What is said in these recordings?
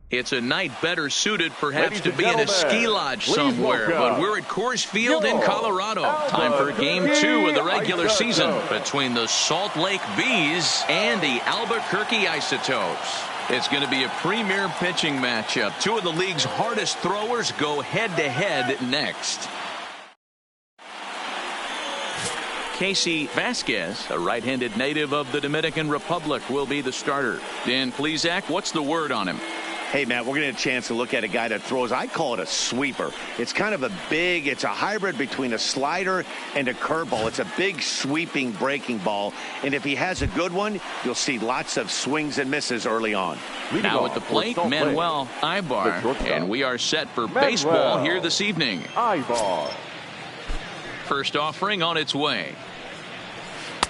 It's a night better suited perhaps to be in a ski lodge somewhere, but we're at Coors Field in Colorado. Time for Game 2 of the regular season between the Salt Lake Bees and the Albuquerque Isotopes. It's going to be a premier pitching matchup. Two of the league's hardest throwers go head-to-head next. Casey Vasquez, a right-handed native of the Dominican Republic, will be the starter. Dan Plesac, what's the word on him? Hey, Matt, we're going to get a chance to look at a guy that throws, I call it a sweeper. It's kind of it's a hybrid between a slider and a curveball. It's a big sweeping breaking ball. And if he has a good one, you'll see lots of swings and misses early on. Now at the plate, Manuel Ibar. And we are set for baseball here this evening. Ibar. First offering on its way.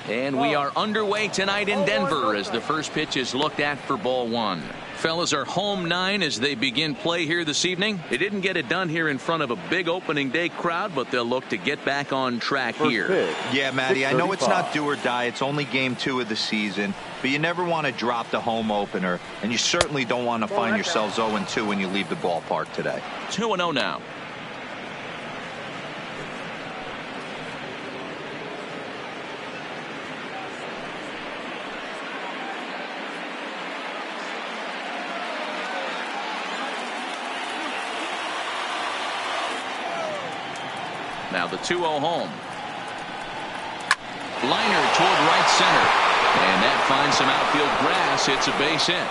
And we are underway tonight in Denver as the first pitch is looked at for ball one. Fellas are home 9 as they begin play here this evening. They didn't get it done here in front of a big opening day crowd, but they'll look to get back on track here. Yeah, Matty, I know it's not do or die. It's only game 2 of the season, but you never want to drop the home opener, and you certainly don't want to find yourselves 0-2 when you leave the ballpark today. 2-0 now. Now the 2-0 home. Liner toward right center. And that finds some outfield grass. It's a base hit.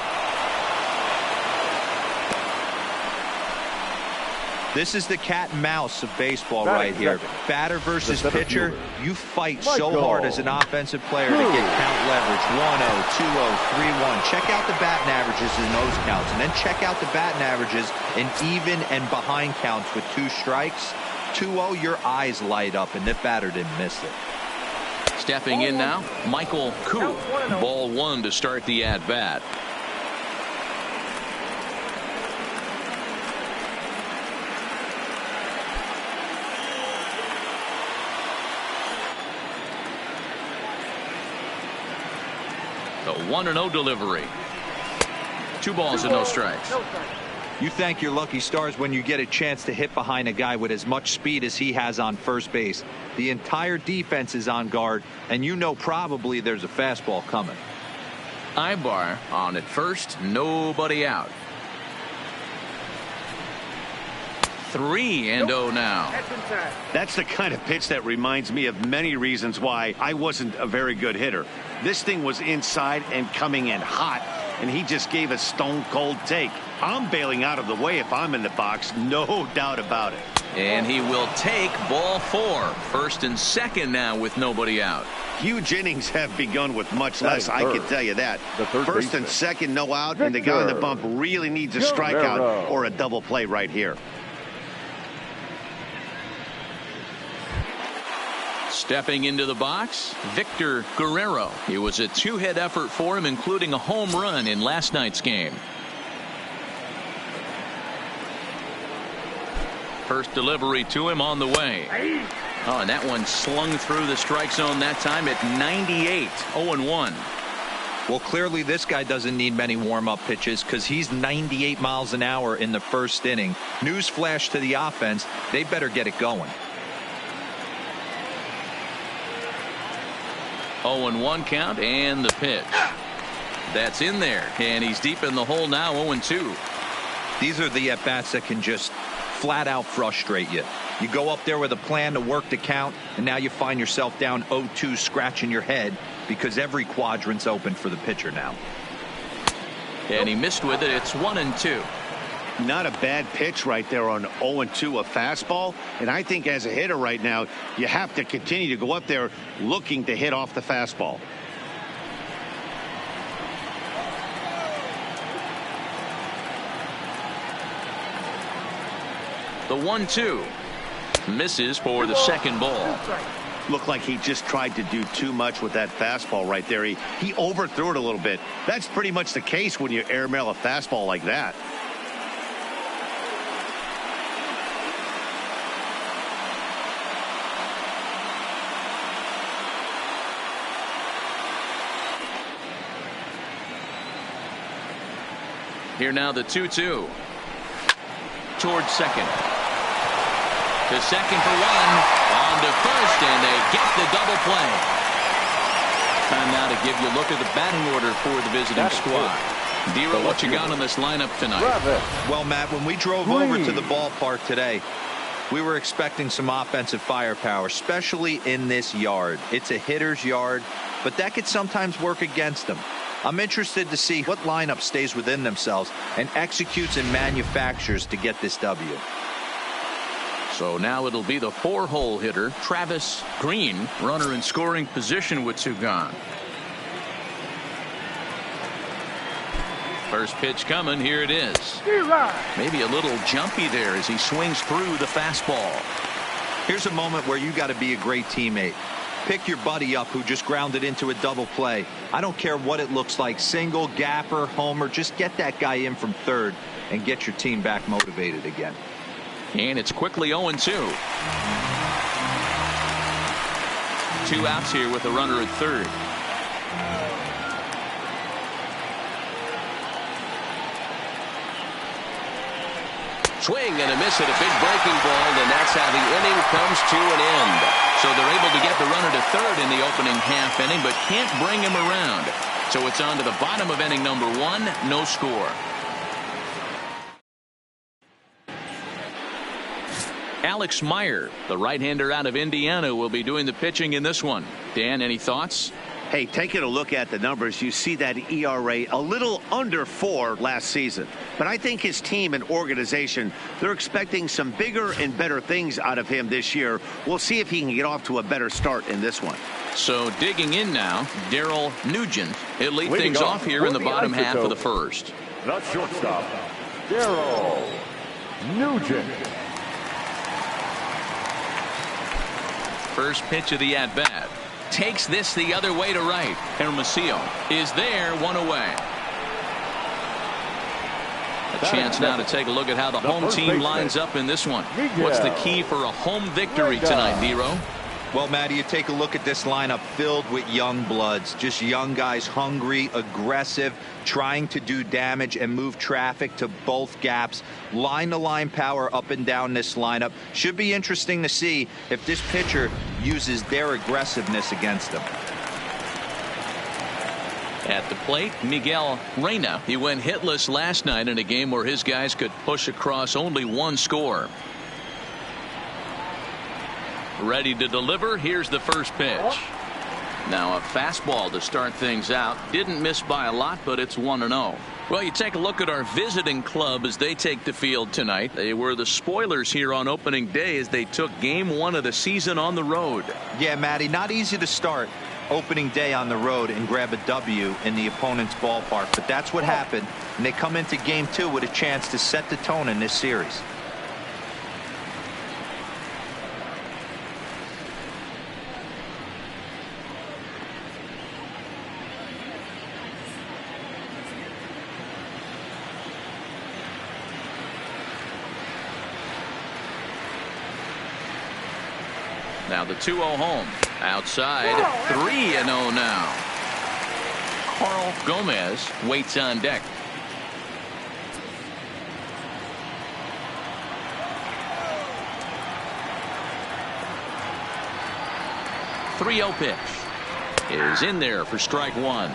This is the cat and mouse of baseball right here. Batter versus pitcher. You fight so hard as an offensive player to get count leverage. 1-0, 2-0, 3-1. Check out the batting averages in those counts. And then check out the batting averages in even and behind counts with 2 strikes. 2-0, your eyes light up, and the batter didn't miss it. Stepping in now, Michael Koo. Ball 1 to start the at-bat. The 1-0 delivery. 2 balls and no strikes. You thank your lucky stars when you get a chance to hit behind a guy with as much speed as he has on first base. The entire defense is on guard, and you know probably there's a fastball coming. Ibar on at first, nobody out. 3-0 now. That's the kind of pitch that reminds me of many reasons why I wasn't a very good hitter. This thing was inside and coming in hot, and he just gave a stone-cold take. I'm bailing out of the way if I'm in the box, no doubt about it. And he will take ball 4. First and second now with nobody out. Huge innings have begun with much less, I can tell you that. First and second, no out, and the guy on the bump really needs a strikeout or a double play right here. Stepping into the box, Victor Guerrero. It was a 2-hit effort for him, including a home run in last night's game. First delivery to him on the way. Oh, and that one slung through the strike zone that time at 98. 0-1. Well, clearly this guy doesn't need many warm-up pitches because he's 98 miles an hour in the first inning. Newsflash to the offense, they better get it going. 0-1 count and the pitch. That's in there, and he's deep in the hole now. 0-2. These are the at-bats that can just flat out frustrate you. You go up there with a plan to work the count, and now you find yourself down 0-2 scratching your head because every quadrant's open for the pitcher now. And he missed with it. It's 1-2. Not a bad pitch right there on 0-2, a fastball. And I think as a hitter right now, you have to continue to go up there looking to hit off the fastball. The 1-2 misses for the second ball. Looked like he just tried to do too much with that fastball right there. He overthrew it a little bit. That's pretty much the case when you airmail a fastball like that. Here now the 2-2. Towards second. To second for one. On to first, and they get the double play. Time now to give you a look at the batting order for the visiting squad. Dero, what you got on this lineup tonight? Well, Matt, when we drove over to the ballpark today, we were expecting some offensive firepower, especially in this yard. It's a hitter's yard, but that could sometimes work against them. I'm interested to see what lineup stays within themselves and executes and manufactures to get this W. So now it'll be the 4-hole hitter, Travis Green, runner in scoring position with 2 gone. First pitch coming. Here it is. Maybe a little jumpy there as he swings through the fastball. Here's a moment where you got to be a great teammate. Pick your buddy up who just grounded into a double play. I don't care what it looks like, single, gapper, homer, just get that guy in from third and get your team back motivated again. And it's quickly 0-2. 2 outs here with a runner at third. Swing and a miss at a big breaking ball, and that's how the inning comes to an end. So they're able to get the runner to third in the opening half inning, but can't bring him around. So it's on to the bottom of inning number 1, no score. Alex Meyer, the right-hander out of Indiana, will be doing the pitching in this one. Dan, any thoughts? Hey, taking a look at the numbers, you see that ERA a little under 4 last season. But I think his team and organization, they're expecting some bigger and better things out of him this year. We'll see if he can get off to a better start in this one. So digging in now, Daryl Nugent. He'll lead things off here in the bottom half of the first. The shortstop, Daryl Nugent. First pitch of the at-bat. Takes this the other way to right. Hermosillo is there, 1 away. A chance now to take a look at how the home team lines up in this one. What's the key for a home victory tonight, Dero? Well, Matty, you take a look at this lineup filled with young bloods, just young guys, hungry, aggressive, trying to do damage and move traffic to both gaps. Line-to-line power up and down this lineup. Should be interesting to see if this pitcher uses their aggressiveness against them. At the plate, Miguel Reyna. He went hitless last night in a game where his guys could push across only 1 score. Ready to deliver. Here's the first pitch. Now a fastball to start things out. Didn't miss by a lot, but it's 1-0. Well, you take a look at our visiting club as they take the field tonight. They were the spoilers here on opening day as they took game 1 of the season on the road. Yeah, Matty, not easy to start opening day on the road and grab a W in the opponent's ballpark, but that's what happened, and they come into game 2 with a chance to set the tone in this series. Now the 2-0 home. Outside, 3-0 now. Carl Gomez waits on deck. .30 pitch is in there for strike 1.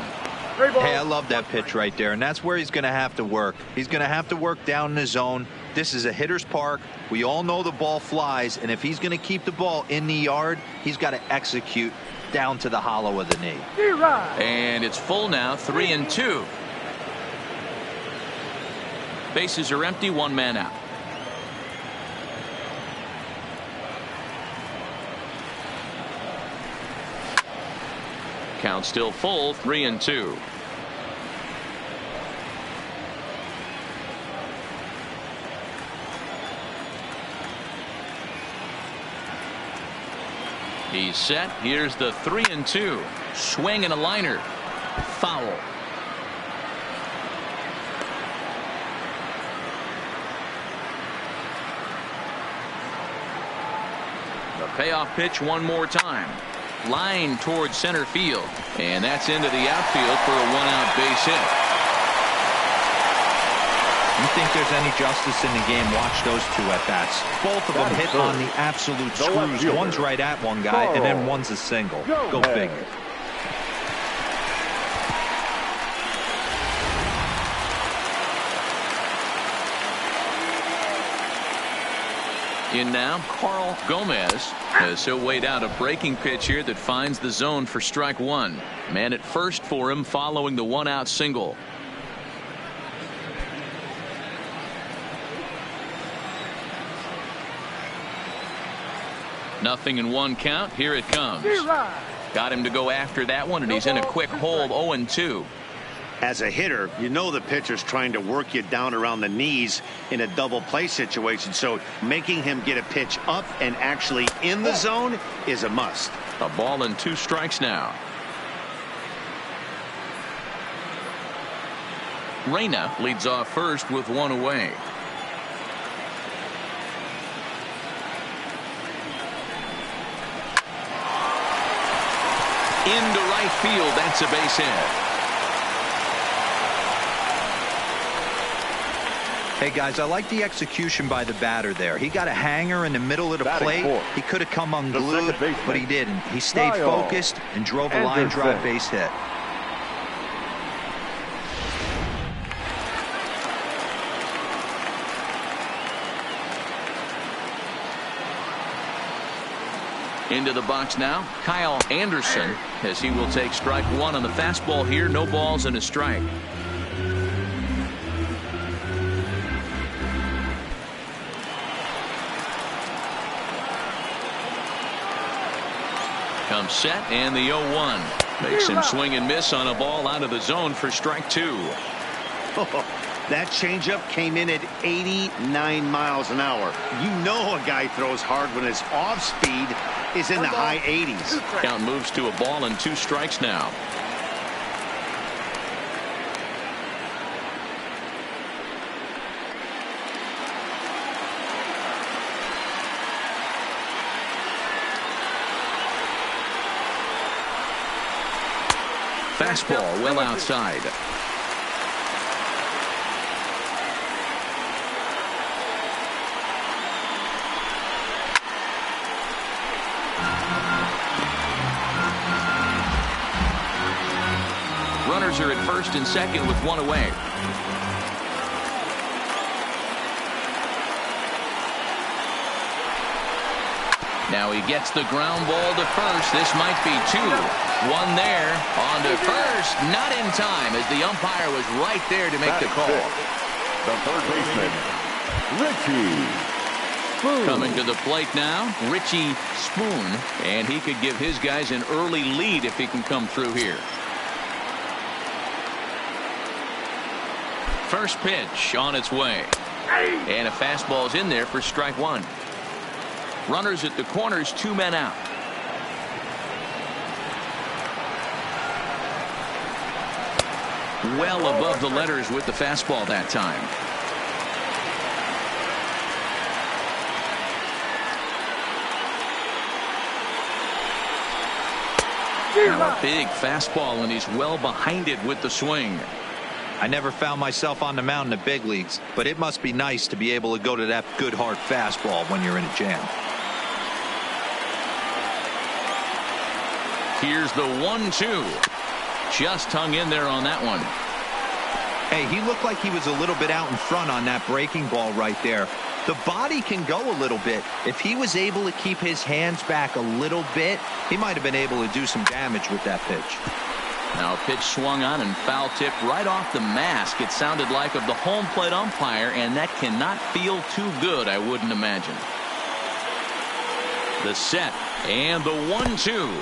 Hey, I love that pitch right there, and that's where he's going to have to work. He's going to have to work down in the zone. This is a hitter's park. We all know the ball flies, and if he's going to keep the ball in the yard, he's got to execute down to the hollow of the knee. And it's full now, 3-2. Bases are empty, 1 man out. Count still full, 3-2. He's set. Here's the 3-2. Swing and a liner. Foul. The payoff pitch one more time. Line towards center field. And that's into the outfield for a 1-out base hit. You think there's any justice in the game, watch those two at-bats. Both of them hit on the absolute screws. One's right at one guy, and then one's a single. Go figure. In now, Carl Gomez, as he'll wait out a breaking pitch here that finds the zone for strike one. Man at first for him following the one-out single. Nothing in one count. Here it comes. Got him to go after that one, and he's in a quick hold, 0-2. As a hitter, you know the pitcher's trying to work you down around the knees in a double play situation, so making him get a pitch up and actually in the zone is a must. A ball and 2 strikes now. Reyna leads off first with 1 away. Into right field. That's a base hit. Hey, guys, I like the execution by the batter there. He got a hanger in the middle of the plate. He could have come unglued, but he didn't. He stayed focused and drove a line drive base hit. Into the box now, Kyle Anderson, as he will take strike one on the fastball here. No balls and a strike. Comes set, and the 0-1 makes him swing and miss on a ball out of the zone for strike 2. That changeup came in at 89 miles an hour. You know a guy throws hard when his off speed is in the high 80s. Count moves to a ball and 2 strikes now. Fastball well outside. Runners are at first and second with 1 away. Now he gets the ground ball to first. This might be 2. 1 there. On to first. Not in time, as the umpire was right there to make the call. The third baseman, Richie Spoon. Coming to the plate now, Richie Spoon. And he could give his guys an early lead if he can come through here. First pitch on its way. And a fastball's in there for strike 1. Runners at the corners, 2 men out. Well above the letters with the fastball that time. Now a big fastball, and he's well behind it with the swing. I never found myself on the mound in the big leagues, but it must be nice to be able to go to that good hard fastball when you're in a jam. Here's the 1-2. Just hung in there on that one. Hey, he looked like he was a little bit out in front on that breaking ball right there. The body can go a little bit. If he was able to keep his hands back a little bit, he might have been able to do some damage with that pitch. Now a pitch swung on and foul tipped right off the mask. It sounded like of the home plate umpire, and that cannot feel too good, I wouldn't imagine. The set and the 1-2.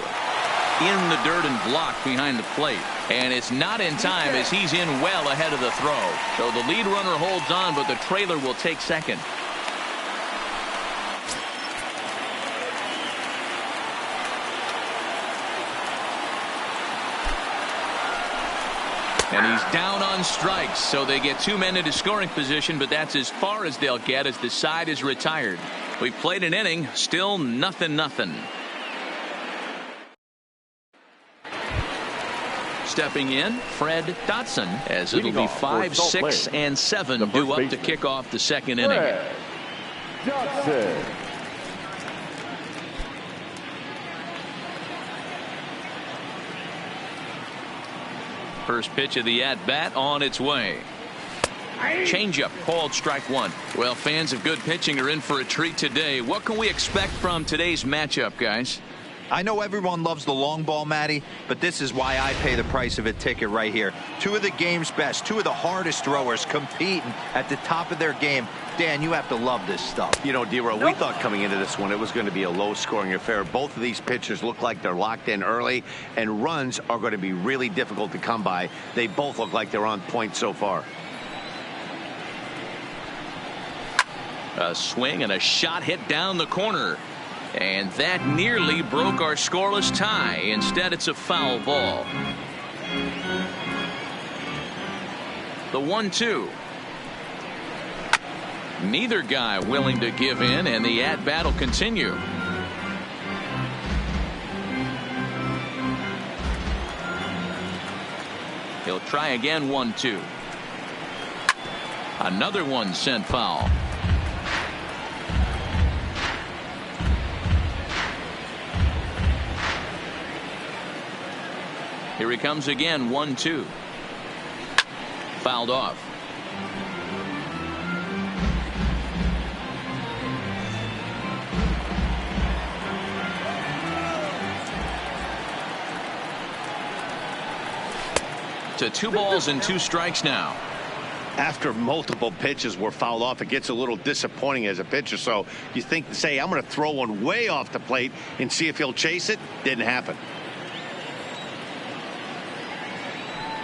In the dirt and blocked behind the plate. And it's not in time, as he's in well ahead of the throw. So the lead runner holds on, but the trailer will take second. And he's down on strikes, so they get 2 men into scoring position, but that's as far as they'll get as the side is retired. We've played an inning, still 0-0. Stepping in, Fred Dotson, as it'll be 5, 6, and 7 due up to kick off the second inning. Dotson. First pitch of the at-bat on its way. Changeup called strike one. Well, fans of good pitching are in for a treat today. What can we expect from today's matchup, guys? I know everyone loves the long ball, Matty, but this is why I pay the price of a ticket right here. Two of the game's best, two of the hardest throwers competing at the top of their game. Dan, you have to love this stuff. You know, D-Row, we thought coming into this one it was going to be a low-scoring affair. Both of these pitchers look like they're locked in early, and runs are going to be really difficult to come by. They both look like they're on point so far. A swing and a shot hit down the corner. And that nearly broke our scoreless tie. Instead, it's a foul ball. The 1-2. Neither guy willing to give in, and the at-bat will continue. He'll try again. 1-2. Another one sent foul. Here he comes again. 1-2. Fouled off. To 2 balls and 2 strikes now. After multiple pitches were fouled off, it gets a little disappointing as a pitcher. So you think, say, I'm going to throw one way off the plate and see if he'll chase it. Didn't happen.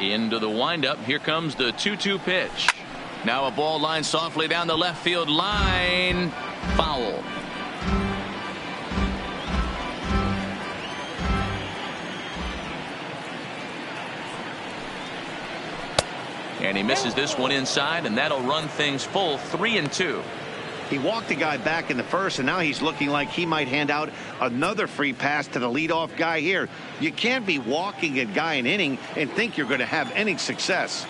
Into the windup. Here comes the 2-2 pitch. Now a ball lined softly down the left field line. Foul. And he misses this one inside, and that'll run things full. 3-2. He walked the guy back in the first, and now he's looking like he might hand out another free pass to the leadoff guy here. You can't be walking a guy an inning and think you're going to have any success.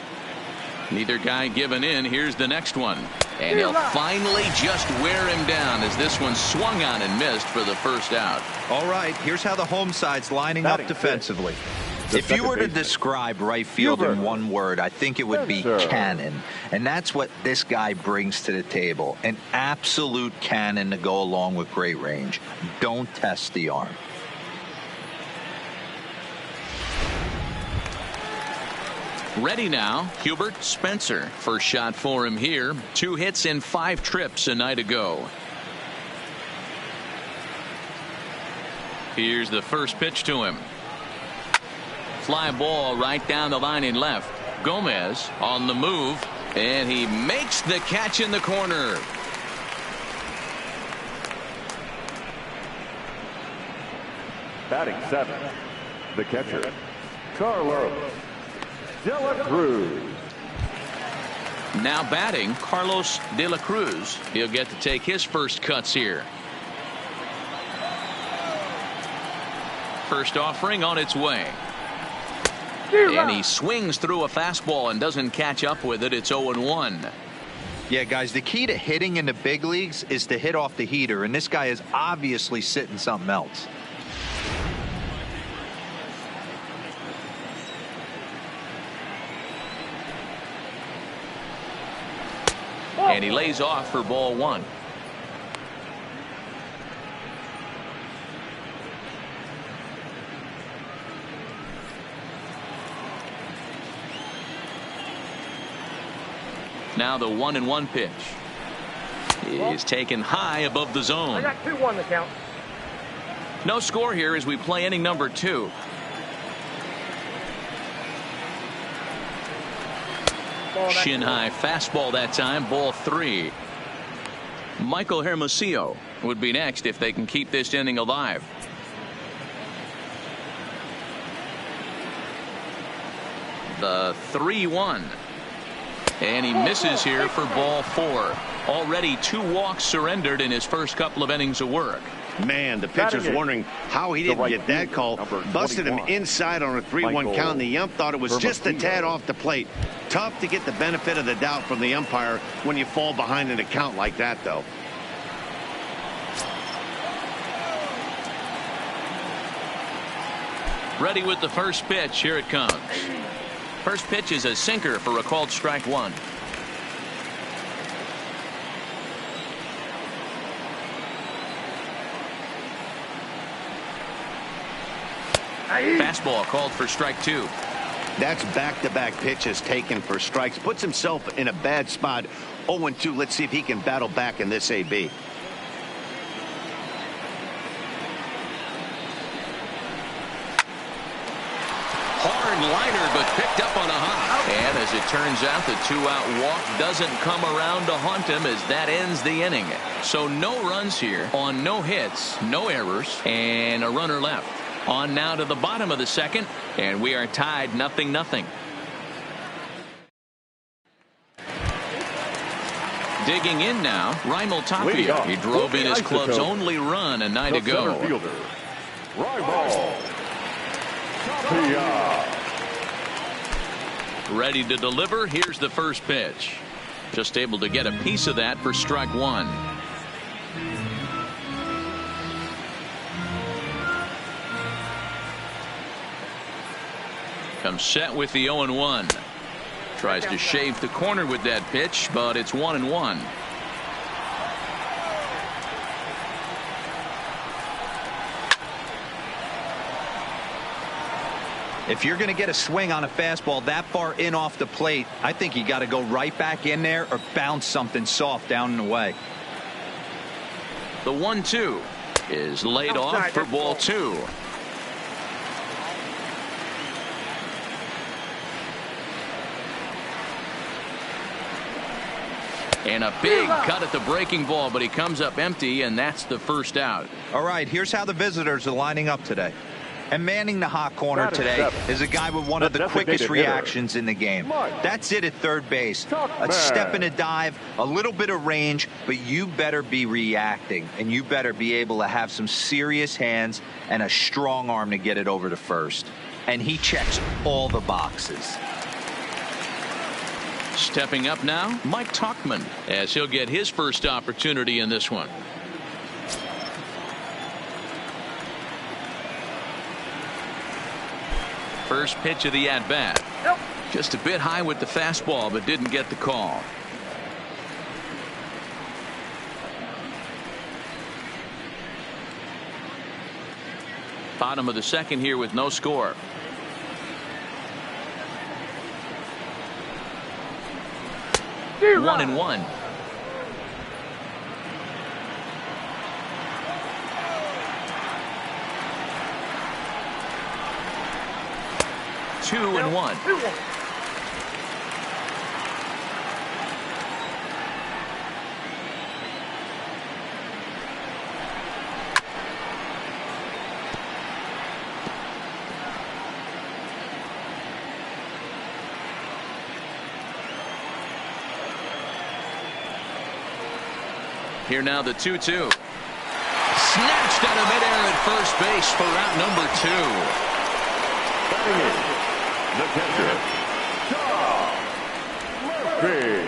Neither guy giving in. Here's the next one. And he'll finally just wear him down as this one swung on and missed for the first out. All right, here's how the home side's lining up defensively. If you were to describe right field in one word, I think it would be cannon. And that's what this guy brings to the table. An absolute cannon to go along with great range. Don't test the arm. Ready now, Hubert Spencer. First shot for him here. 2 hits in 5 trips a night ago. Here's the first pitch to him. Fly ball right down the line in left. Gomez on the move, and he makes the catch in the corner. Batting 7, the catcher, Carlos De La Cruz. Now batting, Carlos De La Cruz. He'll get to take his first cuts here. First offering on its way. And he swings through a fastball and doesn't catch up with it. It's 0-1. Yeah, guys, the key to hitting in the big leagues is to hit off the heater, and this guy is obviously sitting something else. And he lays off for ball 1. Now the 1-1 pitch is taken high above the zone. I got 2-1 to count. No score here as we play inning number 2. Shin high fastball that time. Ball 3. Michael Hermosillo would be next if they can keep this inning alive. The 3-1. And he misses here for ball 4. Already 2 walks surrendered in his first couple of innings of work. Man, the pitcher's wondering how he didn't get that call. Busted him inside on a 3-1 count, and the ump thought it was just a tad off the plate. Tough to get the benefit of the doubt from the umpire when you fall behind in a count like that, though. Ready with the first pitch. Here it comes. First pitch is a sinker for a called strike one. Fastball called for strike two. That's back-to-back pitches taken for strikes. Puts himself in a bad spot. 0-2. Let's see if he can battle back in this AB. Hard liner, but picked up on a hop. And as it turns out, the two-out walk doesn't come around to haunt him as that ends the inning. So no runs here on no hits, no errors, and a runner left. On now to the bottom of the second, and we are tied 0-0. Digging in now, Raimel Tapia. He drove in his club's only run a night ago. Ready to deliver. Here's the first pitch. Just able to get a piece of that for strike one. Comes set with the 0-1. Tries to shave the corner with that pitch, but it's 1-1. If you're going to get a swing on a fastball that far in off the plate, I think you got to go right back in there or bounce something soft down and away. The 1-2 is laid off for ball two. And a big cut at the breaking ball, but he comes up empty, and that's the first out. All right, here's how the visitors are lining up today. And manning the hot corner today is a guy with one of the quickest reactions in the game. That's it at third base. A step and a dive, a little bit of range, but you better be reacting, and you better be able to have some serious hands and a strong arm to get it over to first. And he checks all the boxes. Stepping up now, Mike Tauchman, as he'll get his first opportunity in this one. First pitch of the at-bat. Just a bit high with the fastball, but didn't get the call. Bottom of the second here with no score. One and one. Two and one. Here now the 2-2. Snatched out of midair at first base for route number 2. The catcher, Tom Murphy.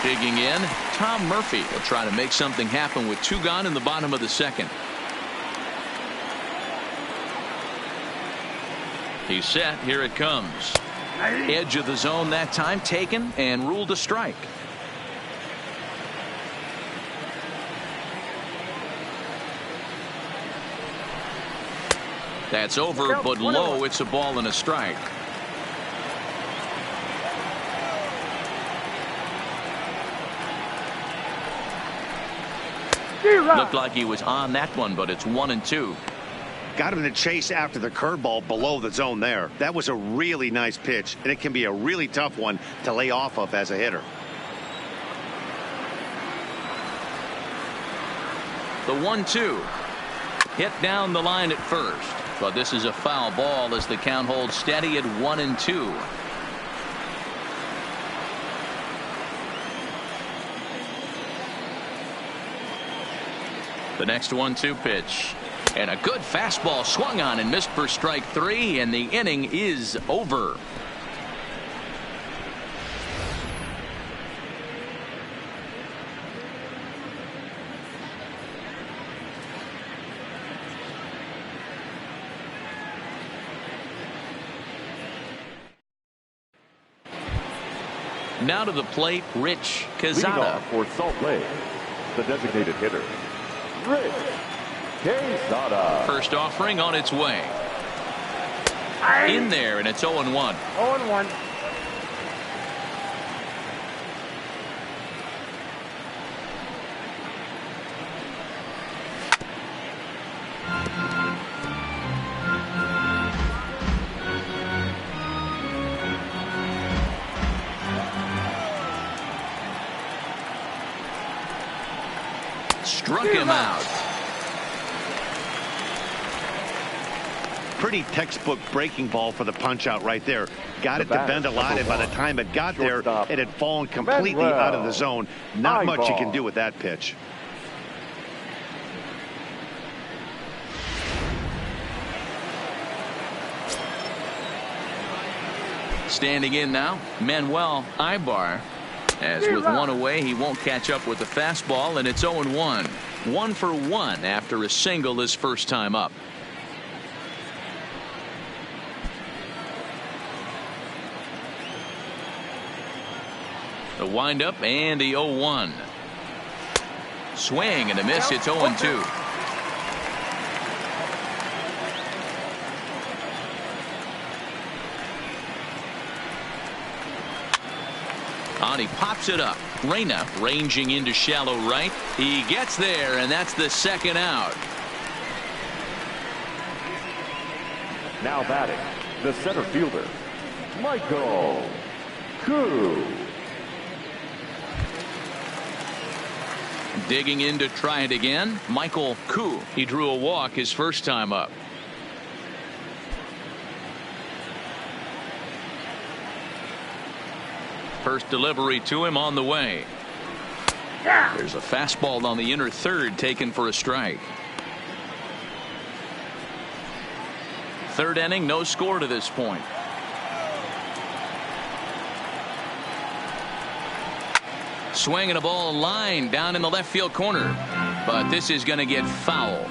Digging in, Tom Murphy will try to make something happen with two gone in the bottom of the second. He's set. Here it comes. Edge of the zone that time taken and ruled a strike. That's over, but low. It's a ball and a strike. Looked like he was on that one, but it's 1-2. Got him to chase after the curveball below the zone there. That was a really nice pitch, and it can be a really tough one to lay off of as a hitter. The 1-2 hit down the line at first, but this is a foul ball as the count holds steady at 1-2. The next 1-2 pitch. And a good fastball swung on and missed for strike 3, and the inning is over. Now to the plate, Rich Leading Quezada. off for Salt Lake, the designated hitter, Rich Quezada. First offering on its way. In there, and it's 0-1. 0-1. Struck him out. Pretty textbook breaking ball for the punch out right there. Got it to bend a lot, and by the time it got there, it had fallen completely out of the zone. Not much you can do with that pitch. Standing in now, Manuel Ibar. As with one away, he won't catch up with the fastball, and it's 0-1. 1 for 1 after a single his first time up. The windup and the 0-1. Swing and a miss. It's 0-2. On, he pops it up. Reyna ranging into shallow right. He gets there, and that's the second out. Now batting, the center fielder, Michael Koo. Digging in to try it again, Michael Koo. He drew a walk his first time up. First delivery to him on the way. There's a fastball on the inner third taken for a strike. Third inning, no score to this point. Swinging a ball line down in the left field corner, but this is going to get foul.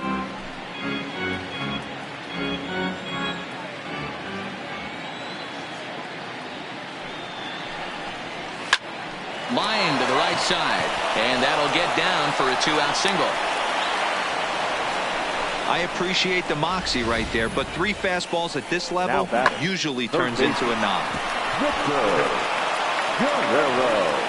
Line to the right side, and that'll get down for a 2-out single. I appreciate the moxie right there, but 3 fastballs at this level usually turns into a knock. Victor Guerrero.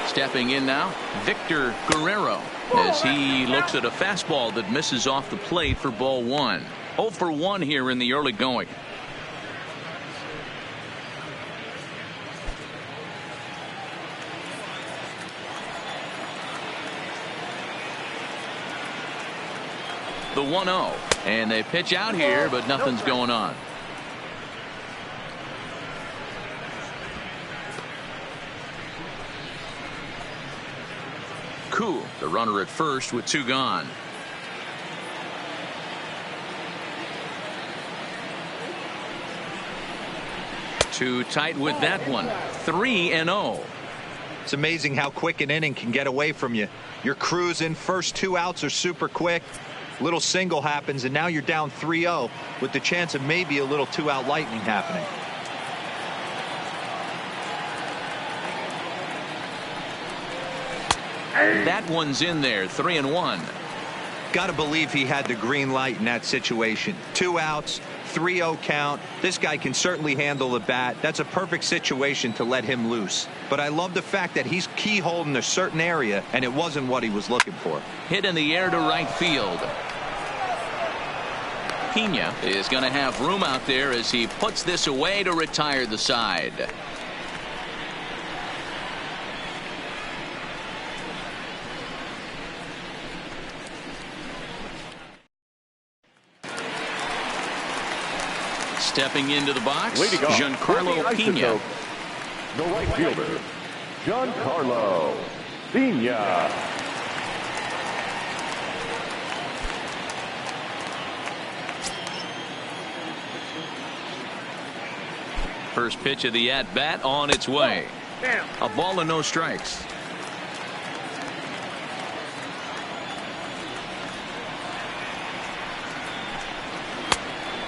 Stepping in now, Victor Guerrero, as he looks at a fastball that misses off the plate for ball 1. 0 for 1 here in the early going. The 1-0, and they pitch out here, but nothing's going on. Koo, the runner at first with 2 gone. Too tight with that one. 3-0. It's amazing how quick an inning can get away from you. You're cruising. First 2 outs are super quick. Little single happens, and now you're down 3-0 with the chance of maybe a little 2-out lightning happening. That one's in there. 3-1. Got to believe he had the green light in that situation. 2 outs, 3-0 count. This guy can certainly handle the bat. That's a perfect situation to let him loose. But I love the fact that he's keyholding a certain area, and it wasn't what he was looking for. Hit in the air to right field. Pena is going to have room out there as he puts this away to retire the side. Stepping into the box, Leading off, Giancarlo for the Pena. Isotopes, the right fielder, Giancarlo Pena. First pitch of the at-bat on its way. A ball and no strikes.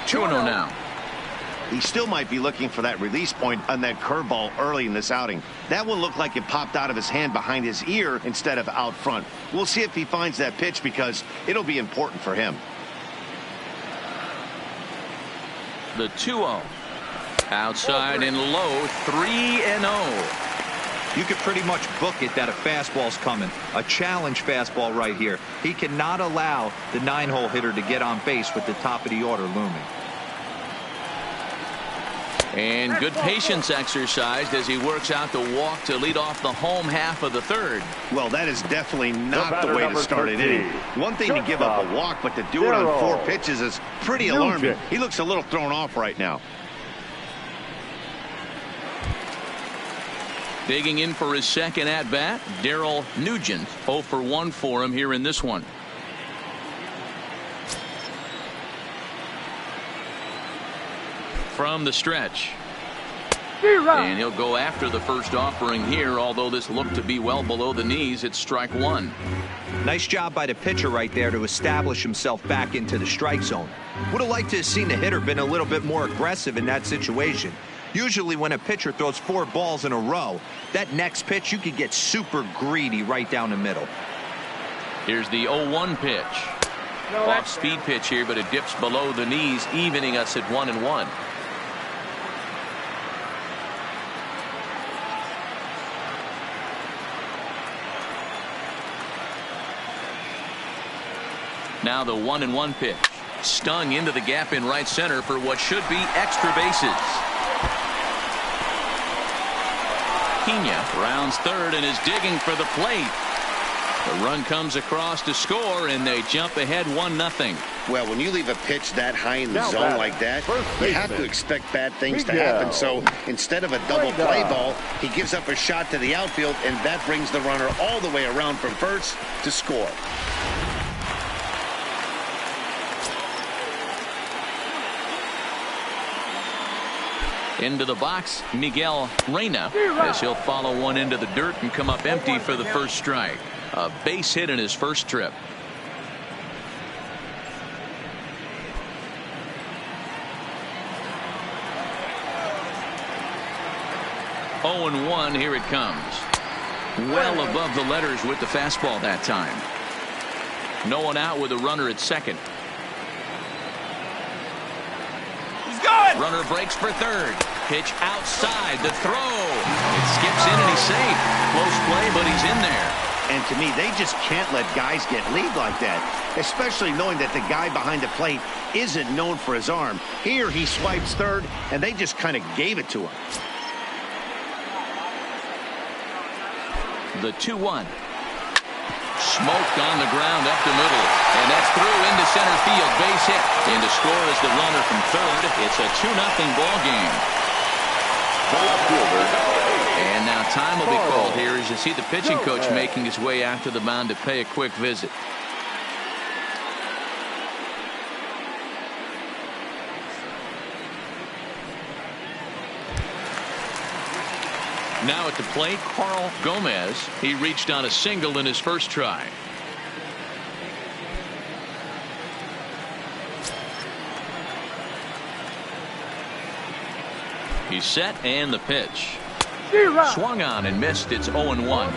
2-0 now. He still might be looking for that release point on that curveball early in this outing. That one looked like it popped out of his hand behind his ear instead of out front. We'll see if he finds that pitch because it'll be important for him. The 2-0. Outside and low, 3-0. You could pretty much book it that a fastball's coming. A challenge fastball right here. He cannot allow the 9-hole hitter to get on base with the top of the order looming. And good patience exercised as he works out the walk to lead off the home half of the third. Well, that is definitely not the way to start an inning. One thing to give up a walk, but to do it on 4 pitches is pretty alarming. He looks a little thrown off right now. Digging in for his second at-bat, Darryl Nugent. 0 for 1 for him here in this one. From the stretch. And he'll go after the first offering here, although this looked to be well below the knees. It's strike 1. Nice job by the pitcher right there to establish himself back into the strike zone. Would have liked to have seen the hitter been a little bit more aggressive in that situation. Usually when a pitcher throws 4 balls in a row, that next pitch you could get super greedy right down the middle. Here's the 0-1 pitch. Off-speed pitch here, but it dips below the knees, evening us at 1-1. Now the 1-1 pitch. Stung into the gap in right center for what should be extra bases. Pena rounds third and is digging for the plate. The run comes across to score, and they jump ahead 1-0. Well, when you leave a pitch that high in the zone like that, you have to expect bad things to happen. So instead of a double play ball, he gives up a shot to the outfield, and that brings the runner all the way around from first to score. Into the box, Miguel Reyna, as he'll follow one into the dirt and come up empty for the first strike. A base hit in his first trip. Oh, and 1, here it comes. Well above the letters with the fastball that time. No one out with a runner at second. Runner breaks for third. Pitch outside. The throw. It skips in and he's safe. Close play, but he's in there. And to me, they just can't let guys get lead like that, especially knowing that the guy behind the plate isn't known for his arm. Here he swipes third, and they just kind of gave it to him. The 2-1. Smoked on the ground up the middle, and that's through into center field. Base hit. And to score is the runner from third. It's a 2-0 ball game. And now time will be called here as you see the pitching coach making his way out to the mound to pay a quick visit. Now at the plate, Carl Gomez. He reached on a single in his first try. He's set and the pitch. Swung on and missed. It's 0-1.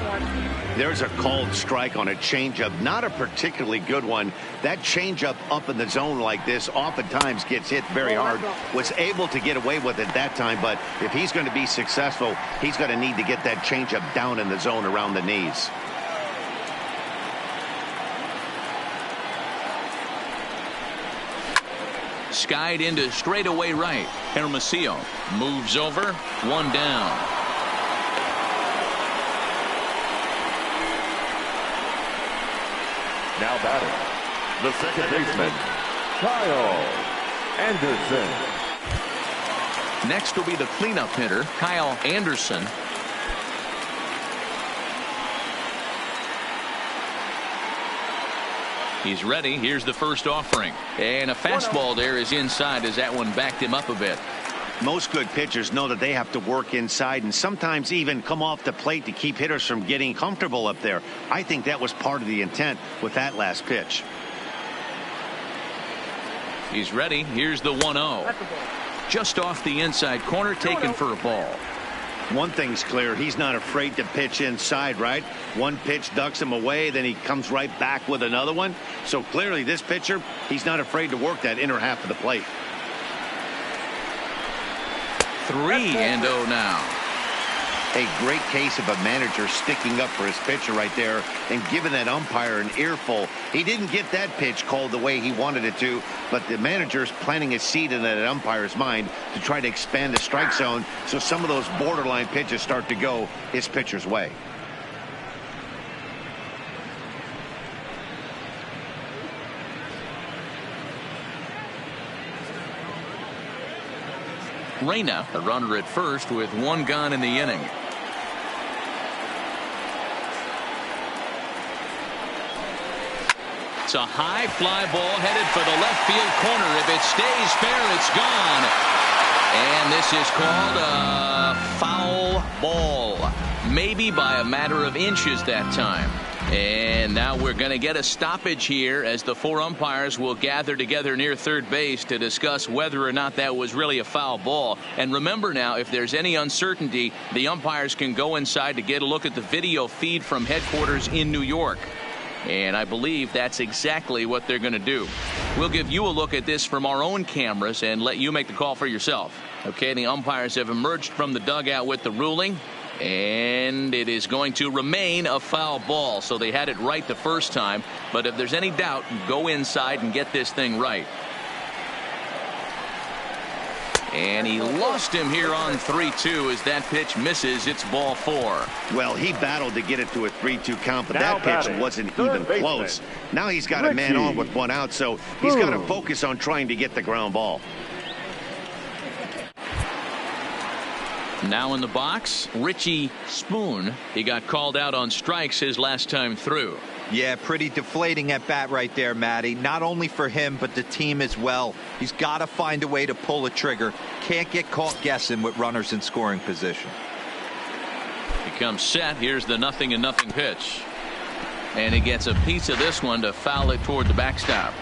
There's a called strike on a changeup, not a particularly good one. That changeup up in the zone like this oftentimes gets hit very hard. Was able to get away with it that time, but if he's going to be successful, he's going to need to get that changeup down in the zone around the knees. Skied into straightaway right. Hermosillo moves over. 1 down. Now batting, the second baseman, Kyle Anderson. Next will be the cleanup hitter, Kyle Anderson. He's ready. Here's the first offering. And a fastball there is inside as that one backed him up a bit. Most good pitchers know that they have to work inside and sometimes even come off the plate to keep hitters from getting comfortable up there. I think that was part of the intent with that last pitch. He's ready. Here's the 1-0. Just off the inside corner, taken for a ball. One thing's clear, he's not afraid to pitch inside, right? One pitch ducks him away, then he comes right back with another one. So clearly this pitcher, he's not afraid to work that inner half of the plate. 3-0 now. A great case of a manager sticking up for his pitcher right there and giving that umpire an earful. He didn't get that pitch called the way he wanted it to, but the manager's planting a seed in that umpire's mind to try to expand the strike zone so some of those borderline pitches start to go his pitcher's way. Reyna, a runner at first with one gone in the inning. It's a high fly ball headed for the left field corner. If it stays fair, it's gone. And this is called a foul ball. Maybe by a matter of inches that time. And now we're going to get a stoppage here as the four umpires will gather together near third base to discuss whether or not that was really a foul ball. And remember now, if there's any uncertainty, the umpires can go inside to get a look at the video feed from headquarters in New York. And I believe that's exactly what they're going to do. We'll give you a look at this from our own cameras and let you make the call for yourself. Okay, the umpires have emerged from the dugout with the ruling. And it is going to remain a foul ball. So they had it right the first time. But if there's any doubt, go inside and get this thing right. And he lost him here on 3-2 as that pitch misses. It's ball 4. Well, he battled to get it to a 3-2 count, but that pitch wasn't even close. Now he's got a man on with one out, so he's got to focus on trying to get the ground ball. Now in the box, Richie Spoon. He got called out on strikes his last time through. Yeah, pretty deflating at bat right there, Matty. Not only for him, but the team as well. He's got to find a way to pull a trigger. Can't get caught guessing with runners in scoring position. He comes set. Here's the 0-0 pitch. And he gets a piece of this one to foul it toward the backstop.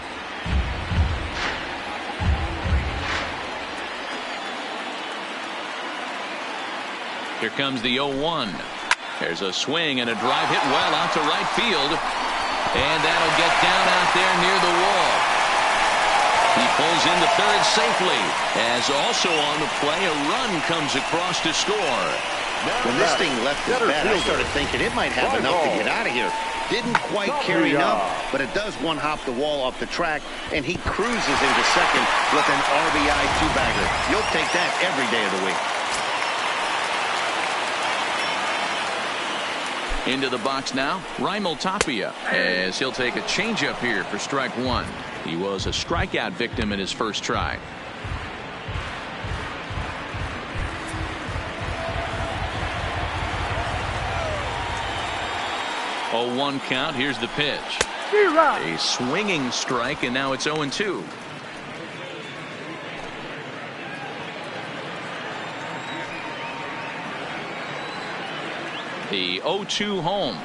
Here comes the 0-1. There's a swing and a drive hit well out to right field. And that'll get down out there near the wall. He pulls into third safely. As also on the play, a run comes across to score. When this thing left his bat, I started thinking it might have enough to get out of here. Didn't quite carry enough, but it does one-hop the wall off the track, and he cruises into second with an RBI two-bagger. You'll take that every day of the week. Into the box now, Raimel Tapia, as he'll take a changeup here for strike 1. He was a strikeout victim in his first try. Oh, 1 count. Here's the pitch. A swinging strike, and now it's 0-2. The 0-2 home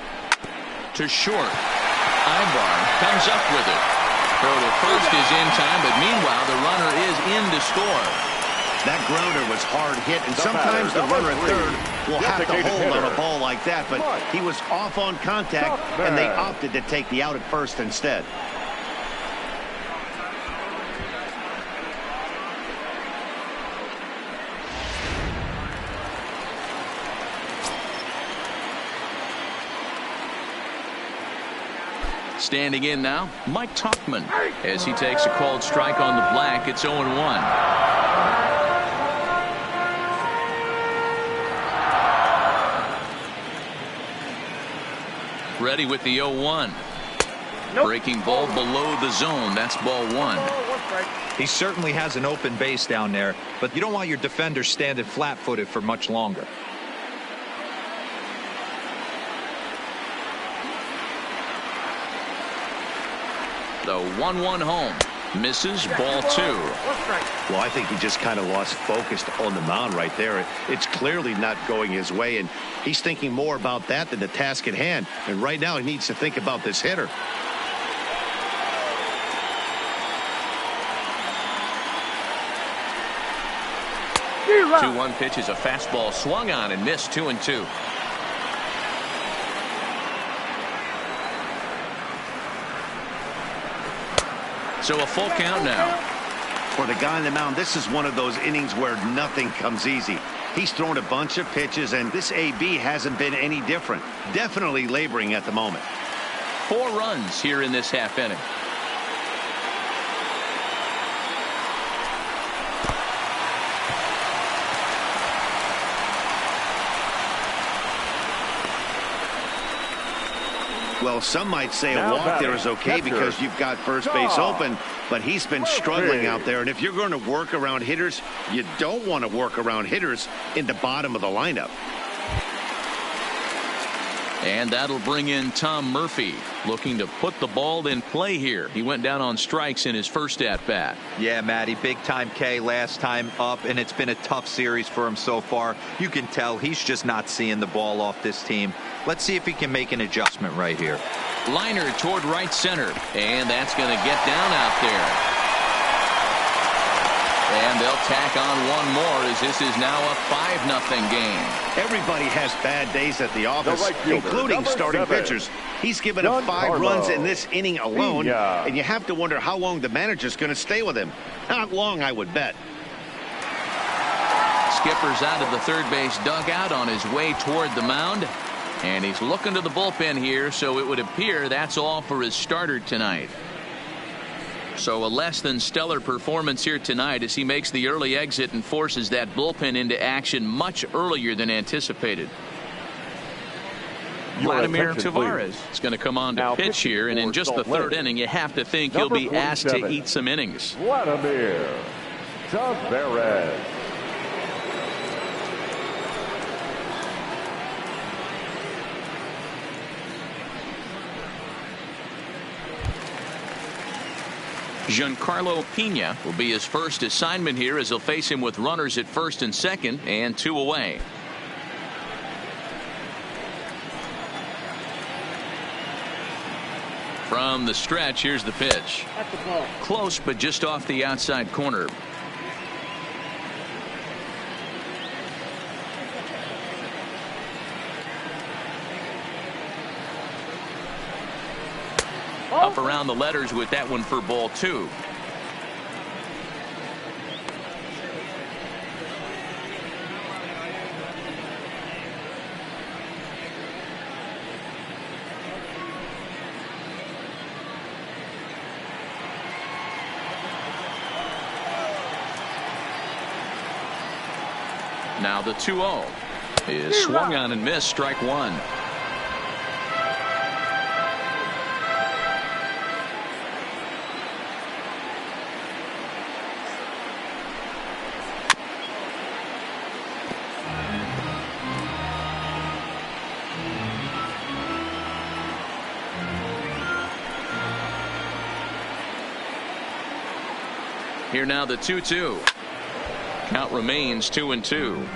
to short. Ibar comes up with it. Throw to first is in time, but meanwhile the runner is in to score. That grounder was hard hit, and sometimes the runner at third will have to hold on a ball like that, but he was off on contact, and they opted to take the out at first instead. Standing in now, Mike Tauchman, as he takes a called strike on the black. It's 0-1. Ready with the 0-1. Breaking ball below the zone. That's ball 1. He certainly has an open base down there, but you don't want your defender standing flat-footed for much longer. The 1-1 home. Misses, ball 2. Well, I think he just kind of lost focus on the mound right there. It's clearly not going his way, and he's thinking more about that than the task at hand. And right now he needs to think about this hitter. Right. 2-1 pitch is a fastball swung on and missed. 2-2. So a full count now. For the guy on the mound, this is one of those innings where nothing comes easy. He's thrown a bunch of pitches, and this AB hasn't been any different. Definitely laboring at the moment. 4 runs here in this half inning. Well, some might say a walk there is okay because you've got first base open, but he's been struggling out there. And if you're going to work around hitters, you don't want to work around hitters in the bottom of the lineup. And that'll bring in Tom Murphy, looking to put the ball in play here. He went down on strikes in his first at-bat. Yeah, Matty, big-time K last time up, and it's been a tough series for him so far. You can tell he's just not seeing the ball off this team. Let's see if he can make an adjustment right here. Liner toward right center, and that's going to get down out there. And they'll tack on one more as this is now a 5-0 game. Everybody has bad days at the office, including starting pitchers. He's given up 5 runs in this inning alone, and you have to wonder how long the manager's going to stay with him. Not long, I would bet. Skipper's out of the third base dugout on his way toward the mound, and he's looking to the bullpen here, so it would appear that's all for his starter tonight. So a less than stellar performance here tonight as he makes the early exit and forces that bullpen into action much earlier than anticipated. Vladimir Tavares is going to come on to pitch here, and in just the third inning you have to think he'll be asked to eat some innings. Vladimir Tavares. Giancarlo Pena will be his first assignment here as he'll face him with runners at first and second and 2 away. From the stretch, here's the pitch. Close, but just off the outside corner. Up around the letters with that one for ball 2. Now the 2-0 is swung on and missed. Strike 1. Here now the 2-2. Count remains 2-2.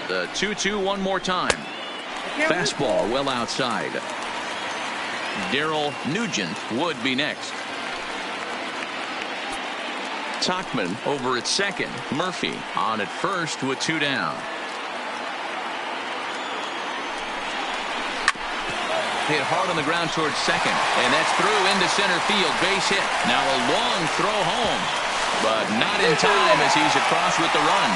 The 2-2 one more time. Fastball well outside. Daryl Nugent would be next. Tachman over at second. Murphy on at first with 2 down. Hit hard on the ground towards second, and that's through into center field. Base hit. Now a long throw home, but not in time as he's across with the run.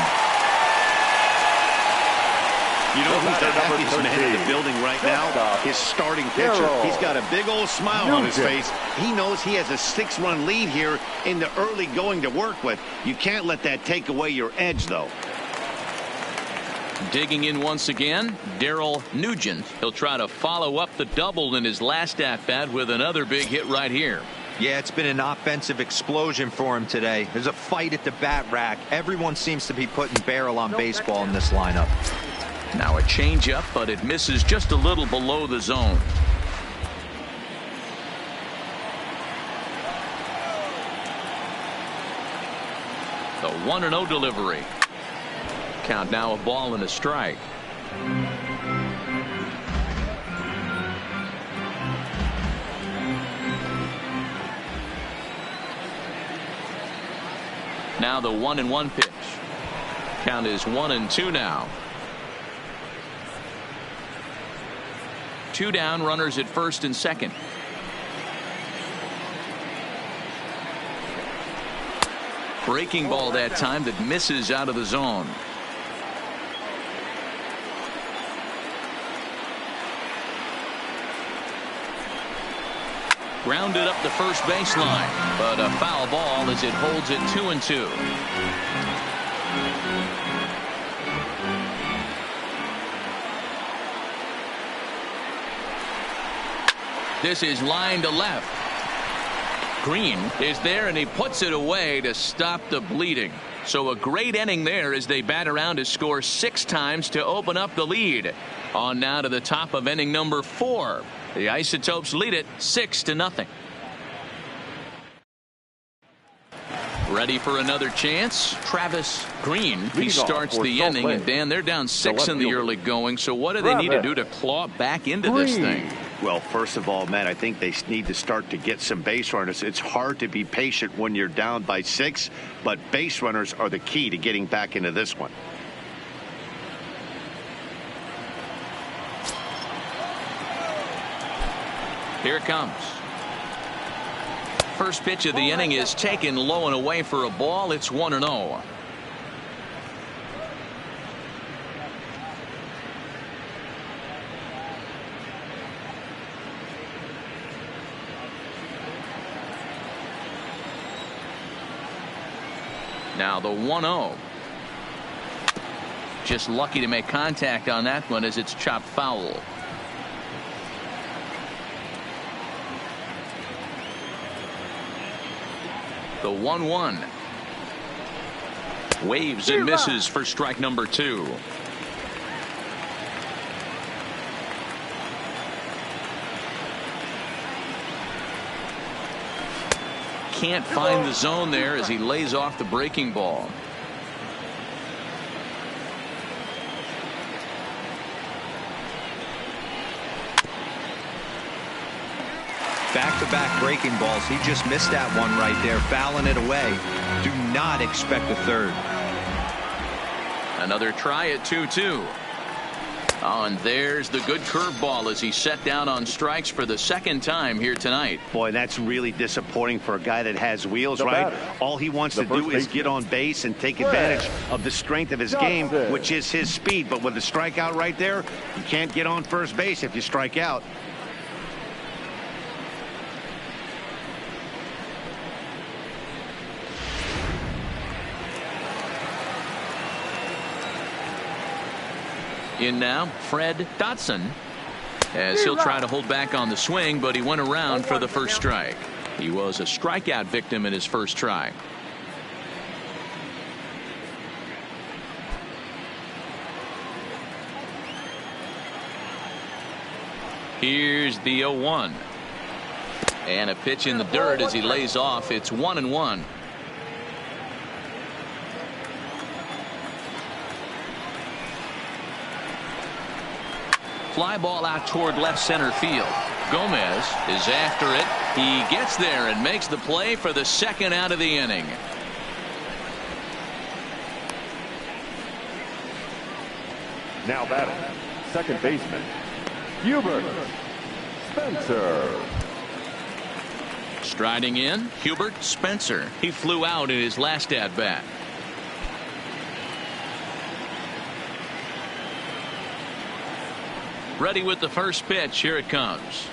You know who's the happiest man in the building right now? His starting pitcher. He's got a big old smile on his face. He knows he has a 6-run lead here in the early going to work with. You can't let that take away your edge, though. Digging in once again, Darryl Nugent. He'll try to follow up the double in his last at-bat with another big hit right here. Yeah, it's been an offensive explosion for him today. There's a fight at the bat rack. Everyone seems to be putting barrel on baseball in this lineup. Now a changeup, but it misses just a little below the zone. The 1-0 delivery. Count now a ball and a strike. Now the 1-1 pitch. Count is 1-2 now. 2 down, runners at first and second. Breaking ball that time that misses out of the zone. Grounded up the first baseline, but a foul ball as it holds it 2-2. This is line to left. Green is there and he puts it away to stop the bleeding. So a great inning there as they bat around to score 6 times to open up the lead. On now to the top of inning number 4. The Isotopes lead it 6-0. Ready for another chance. Travis Green. He starts the inning, and Dan, they're down 6 in the early going. So what do they need to do to claw back into this thing? Well, first of all, Matt, I think they need to start to get some base runners. It's hard to be patient when you're down by 6, but base runners are the key to getting back into this one. Here it comes. First pitch of the inning is taken low and away for a ball. It's 1-0. Now the 1-0. Just lucky to make contact on that one as it's chopped foul. The 1-1. Waves and misses for strike number 2. Can't find the zone there as he lays off the breaking ball. Back-to-back breaking balls. He just missed that one right there, fouling it away. Do not expect a third. Another try at 2-2. Oh, and there's the good curveball as he set down on strikes for the second time here tonight. Boy, that's really disappointing for a guy that has wheels, right? All he wants to do is get on base and take advantage of the strength of his game, which is his speed. But with the strikeout right there, you can't get on first base if you strike out. In now, Fred Dotson, as he'll try to hold back on the swing, but he went around for the first strike. He was a strikeout victim in his first try. Here's the 0-1. And a pitch in the dirt as he lays off. It's 1-1. Fly ball out toward left center field. Gomez is after it. He gets there and makes the play for the second out of the inning. Now batting, second baseman, Hubert Spencer. Striding in, Hubert Spencer. He flew out in his last at bat. Ready with the first pitch. Here it comes.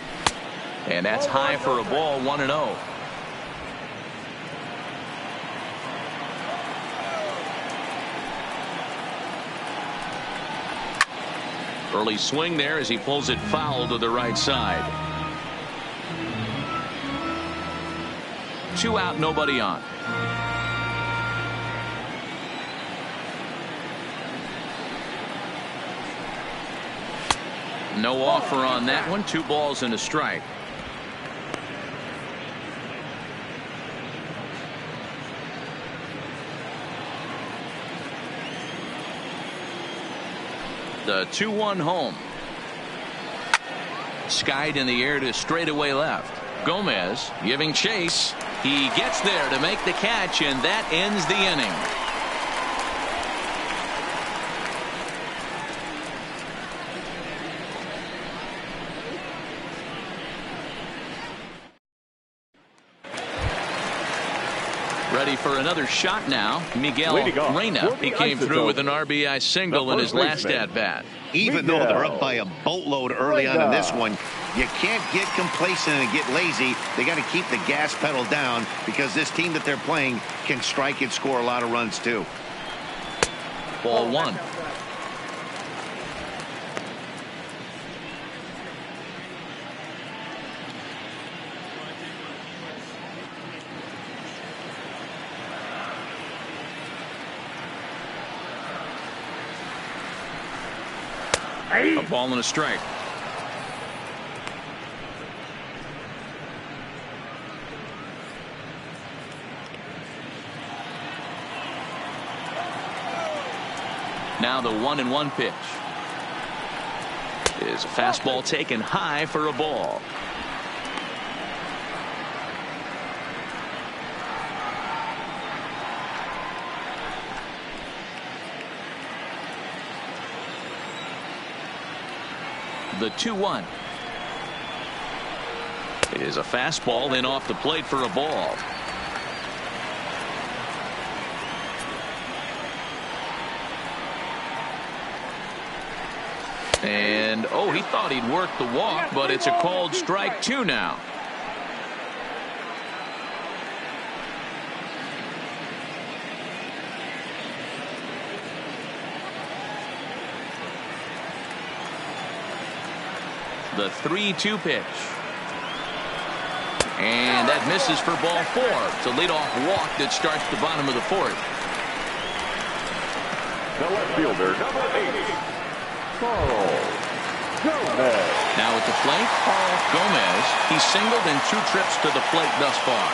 And that's high for a ball. 1-0. Early swing there as he pulls it foul to the right side. 2 out, nobody on. No offer on that one. 2 balls and a strike. The 2-1 home. Skied in the air to straightaway left. Gomez giving chase. He gets there to make the catch, and that ends the inning. Ready for another shot now. Miguel Reyna. He came through with an RBI single in his last at-bat. Even though they're up by a boatload early on in this one, you can't get complacent and get lazy. They got to keep the gas pedal down because this team that they're playing can strike and score a lot of runs too. Ball 1. A ball and a strike. Now the 1-1 pitch is a fastball taken high for a ball. The 2-1 is a fastball in off the plate for a ball. And oh, he thought he'd work the walk, but it's a called strike 2 now. The 3-2 pitch. And that misses for ball 4. It's a leadoff walk that starts the bottom of the 4th. The left fielder, number 8, Carl Gomez. Now at the plate, Gomez. He's singled in 2 trips to the plate thus far.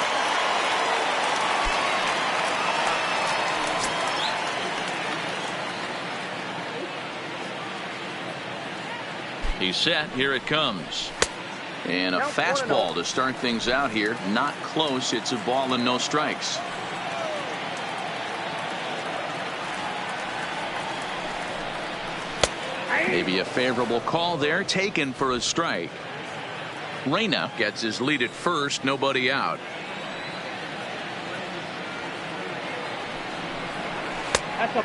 He's set. Here it comes. And a fastball to start things out here. Not close. It's a ball and no strikes. Maybe a favorable call there, taken for a strike. Reyna gets his lead at first. Nobody out.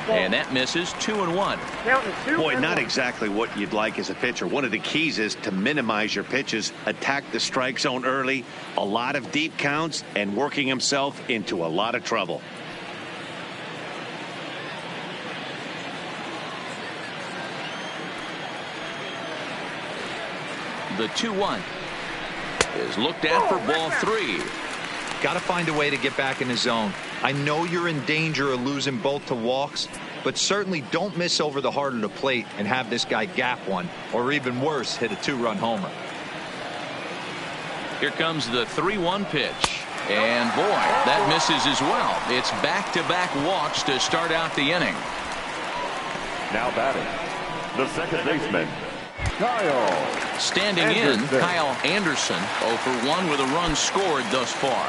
And that misses. 2-1. Boy, not exactly what you'd like as a pitcher. One of the keys is to minimize your pitches, attack the strike zone early, a lot of deep counts, and working himself into a lot of trouble. The 2-1 is looked at for ball 3. Got to find a way to get back in the zone. I know you're in danger of losing both to walks, but certainly don't miss over the heart of the plate and have this guy gap one, or even worse, hit a 2-run homer. Here comes the 3-1 pitch. And boy, that misses as well. It's back-to-back walks to start out the inning. Now batting, the second baseman, Kyle Standing Anderson. in, Kyle Anderson, 0 for 1 with a run scored thus far.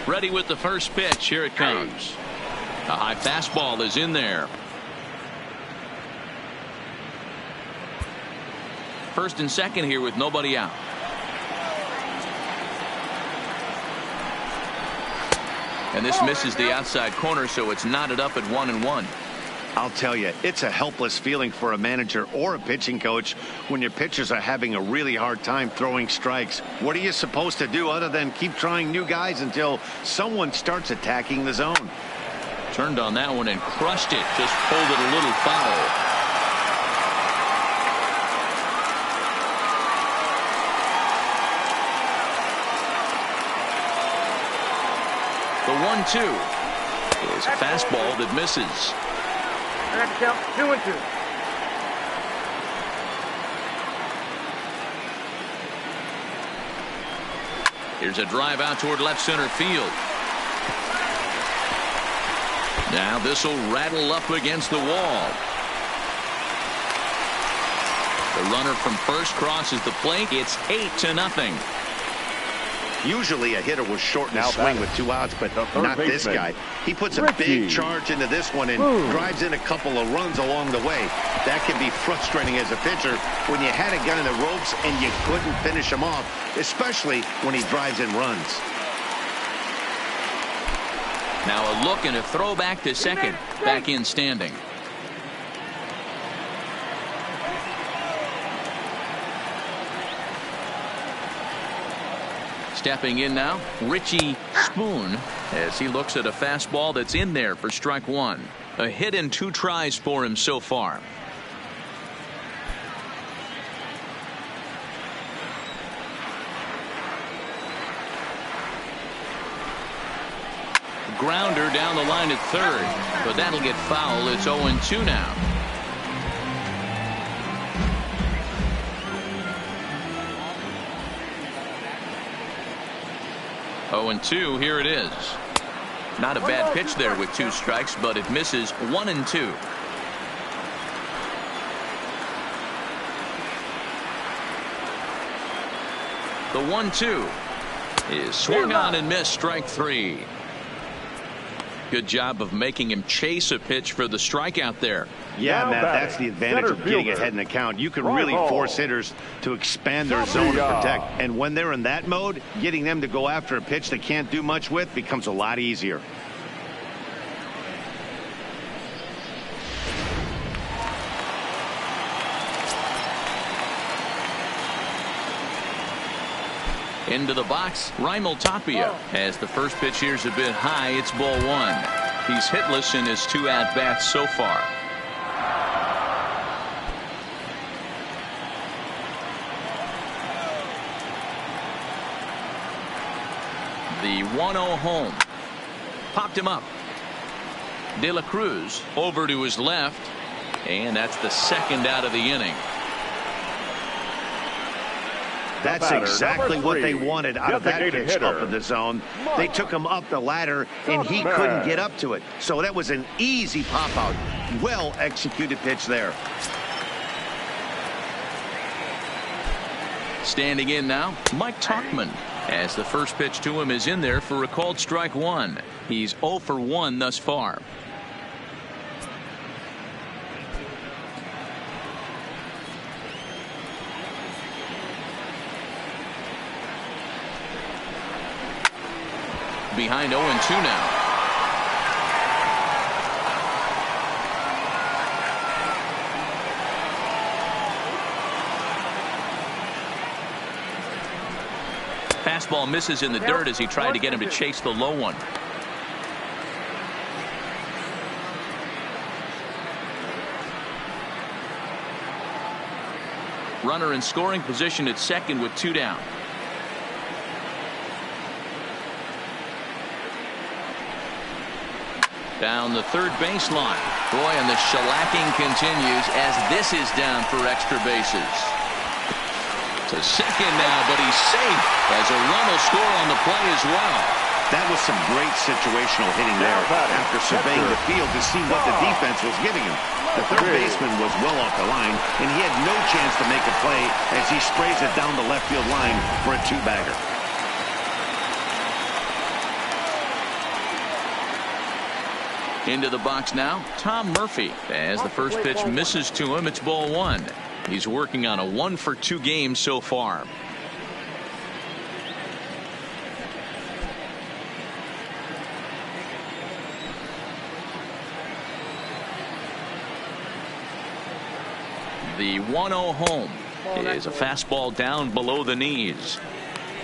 Ready with the first pitch. Here it comes. A high fastball is in there. First and second here with nobody out. And this misses the outside corner, so it's knotted up at 1-1. I'll tell you, it's a helpless feeling for a manager or a pitching coach when your pitchers are having a really hard time throwing strikes. What are you supposed to do other than keep trying new guys until someone starts attacking the zone? Turned on that one and crushed it. Just pulled it a little foul. The 1-2 is a fastball that misses. Count 2-2. Here's a drive out toward left center field. Now this will rattle up against the wall. The runner from first crosses the plate. It's 8-0. Usually a hitter will shorten his swing with 2 outs, but not this guy. He puts a big charge into this one and drives in a couple of runs along the way. That can be frustrating as a pitcher when you had a guy in the ropes and you couldn't finish him off, especially when he drives in runs. Now a look and a throw back to second. Back in standing. Stepping in now, Richie Spoon, as he looks at a fastball that's in there for strike 1. A hit in 2 tries for him so far. Grounder down the line at third, but that'll get foul. It's 0-2 now. Oh, and 2, here it is. Not a bad pitch there with 2 strikes, but it misses 1-2. The 1-2 is swung on and missed, strike 3. Good job of making him chase a pitch for the strikeout there. Yeah, Matt, that's the advantage of getting ahead in the count. You can really force hitters to expand their zone to protect. And when they're in that mode, getting them to go after a pitch they can't do much with becomes a lot easier. Into the box, Raimel Tapia. As the first pitch here's a bit high, it's ball 1. He's hitless in his 2 at-bats so far. The 1-0 home. Popped him up. De La Cruz over to his left, and that's the second out of the inning. That's exactly what they wanted out of that pitch up in the zone. They took him up the ladder, and he couldn't get up to it. So that was an easy pop-out. Well-executed pitch there. Standing in now, Mike Tauchman. As the first pitch to him is in there for a called strike 1. He's 0 for 1 thus far. Behind 0-2 now. Fastball misses in the dirt as he tried to get him to chase the low one. Runner in scoring position at second with 2 down. Down the third baseline. Boy, and the shellacking continues as this is down for extra bases. To second now, but he's safe as a run will score on the play as well. That was some great situational hitting there after surveying the field to see what the defense was giving him. The third baseman was well off the line, and he had no chance to make a play as he sprays it down the left field line for a 2-bagger. Into the box now, Tom Murphy. As the first pitch misses to him, it's ball 1. He's working on a 1 for 2 game so far. The 1-0 home is a fastball down below the knees.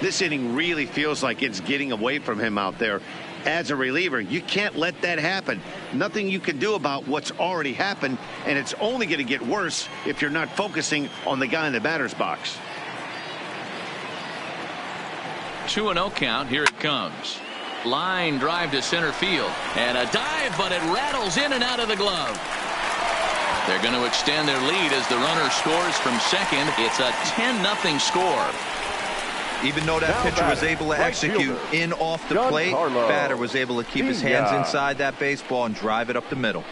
This inning really feels like it's getting away from him out there. As a reliever, you can't let that happen. Nothing you can do about what's already happened, and it's only going to get worse if you're not focusing on the guy in the batter's box. 2-0 count. Here it comes. Line drive to center field, and a dive, but it rattles in and out of the glove. They're going to extend their lead as the runner scores from second. It's a 10-0 score. Even though that pitcher was able to execute in off the plate, batter was able to keep his hands inside that baseball and drive it up the middle.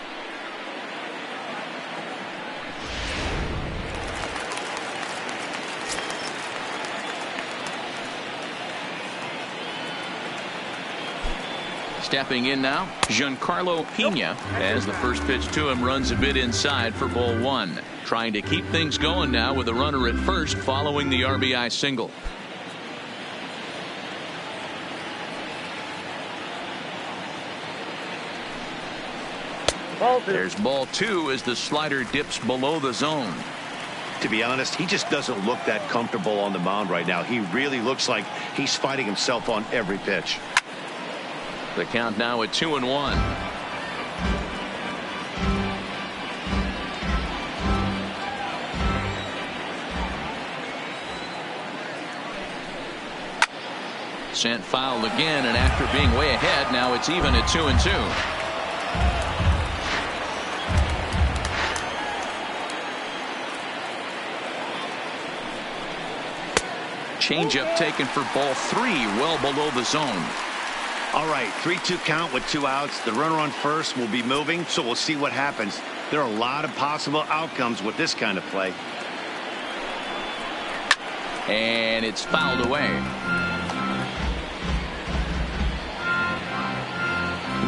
Stepping in now, Giancarlo Pena, as the first pitch to him runs a bit inside for ball one. Trying to keep things going now with a runner at first following the RBI single. There's ball two as the slider dips below the zone. To be honest, he just doesn't look that comfortable on the mound right now. He really looks like he's fighting himself on every pitch. The count now at 2-1. Sent foul again, and after being way ahead, now it's even at 2-2. Changeup taken for ball three, well below the zone. All right, 3-2 count with 2 outs. The runner on first will be moving, so we'll see what happens. There are a lot of possible outcomes with this kind of play. And it's fouled away.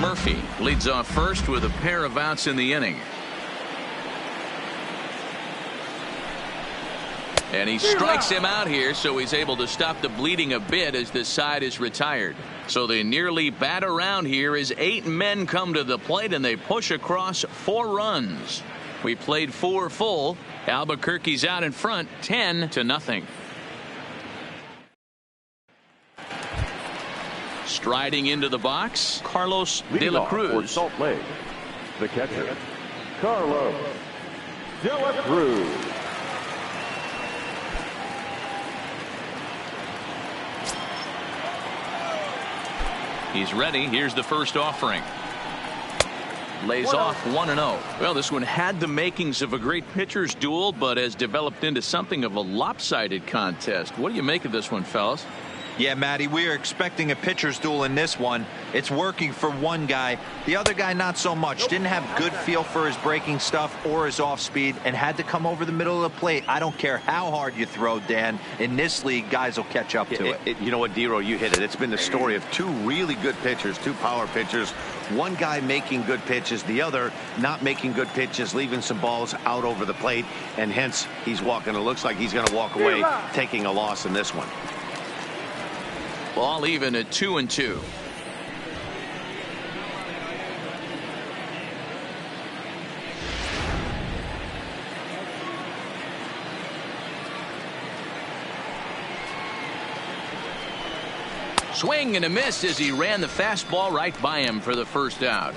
Murphy leads off first with a pair of outs in the inning. And he strikes him out here, so he's able to stop the bleeding a bit as this side is retired. So they nearly bat around here as 8 men come to the plate and they push across 4 runs. We played 4 full. Albuquerque's out in front 10-0. Striding into the box, Carlos De La Cruz. For Salt Lake, the catcher, Carlos De La Cruz. He's ready. Here's the first offering. Lays off 1-0. Well, this one had the makings of a great pitcher's duel, but has developed into something of a lopsided contest. What do you make of this one, fellas? Yeah, Matty, we are expecting a pitcher's duel in this one. It's working for one guy. The other guy, not so much. Didn't have good feel for his breaking stuff or his off speed and had to come over the middle of the plate. I don't care how hard you throw, Dan. In this league, guys will catch up to it. You know what, Dero, you hit it. It's been the story of 2 really good pitchers, 2 power pitchers. One guy making good pitches, the other not making good pitches, leaving some balls out over the plate, and hence he's walking. It looks like he's going to walk away taking a loss in this one. Ball even at 2-2. Swing and a miss as he ran the fastball right by him for the first out.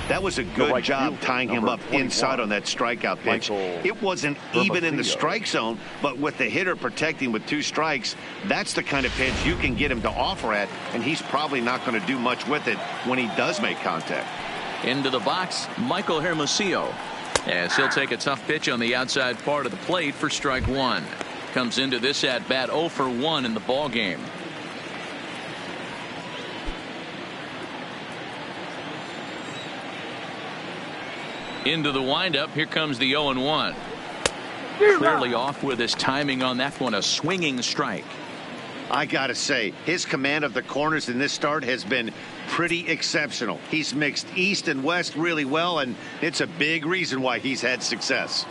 That was a good job tying him up inside on that strikeout pitch. It wasn't even in the strike zone, but with the hitter protecting with 2 strikes, that's the kind of pitch you can get him to offer at, and he's probably not going to do much with it when he does make contact. Into the box, Michael Hermosillo, as he'll take a tough pitch on the outside part of the plate for strike 1. Comes into this at bat 0 for 1 in the ball game. Into the windup. Here comes the 0-1. Clearly off with his timing on that one. A swinging strike. I gotta say, his command of the corners in this start has been pretty exceptional. He's mixed east and west really well, and it's a big reason why he's had success.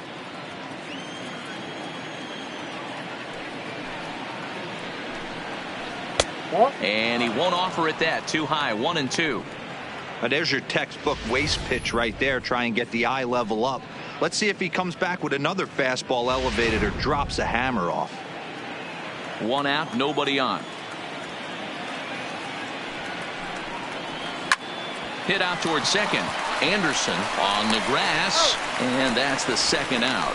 And he won't offer it that. Too high. 1-2. There's your textbook waste pitch right there. Try and get the eye level up. Let's see if he comes back with another fastball elevated or drops a hammer off. 1 out, nobody on. Hit out towards second. Anderson on the grass, and that's the 2nd out.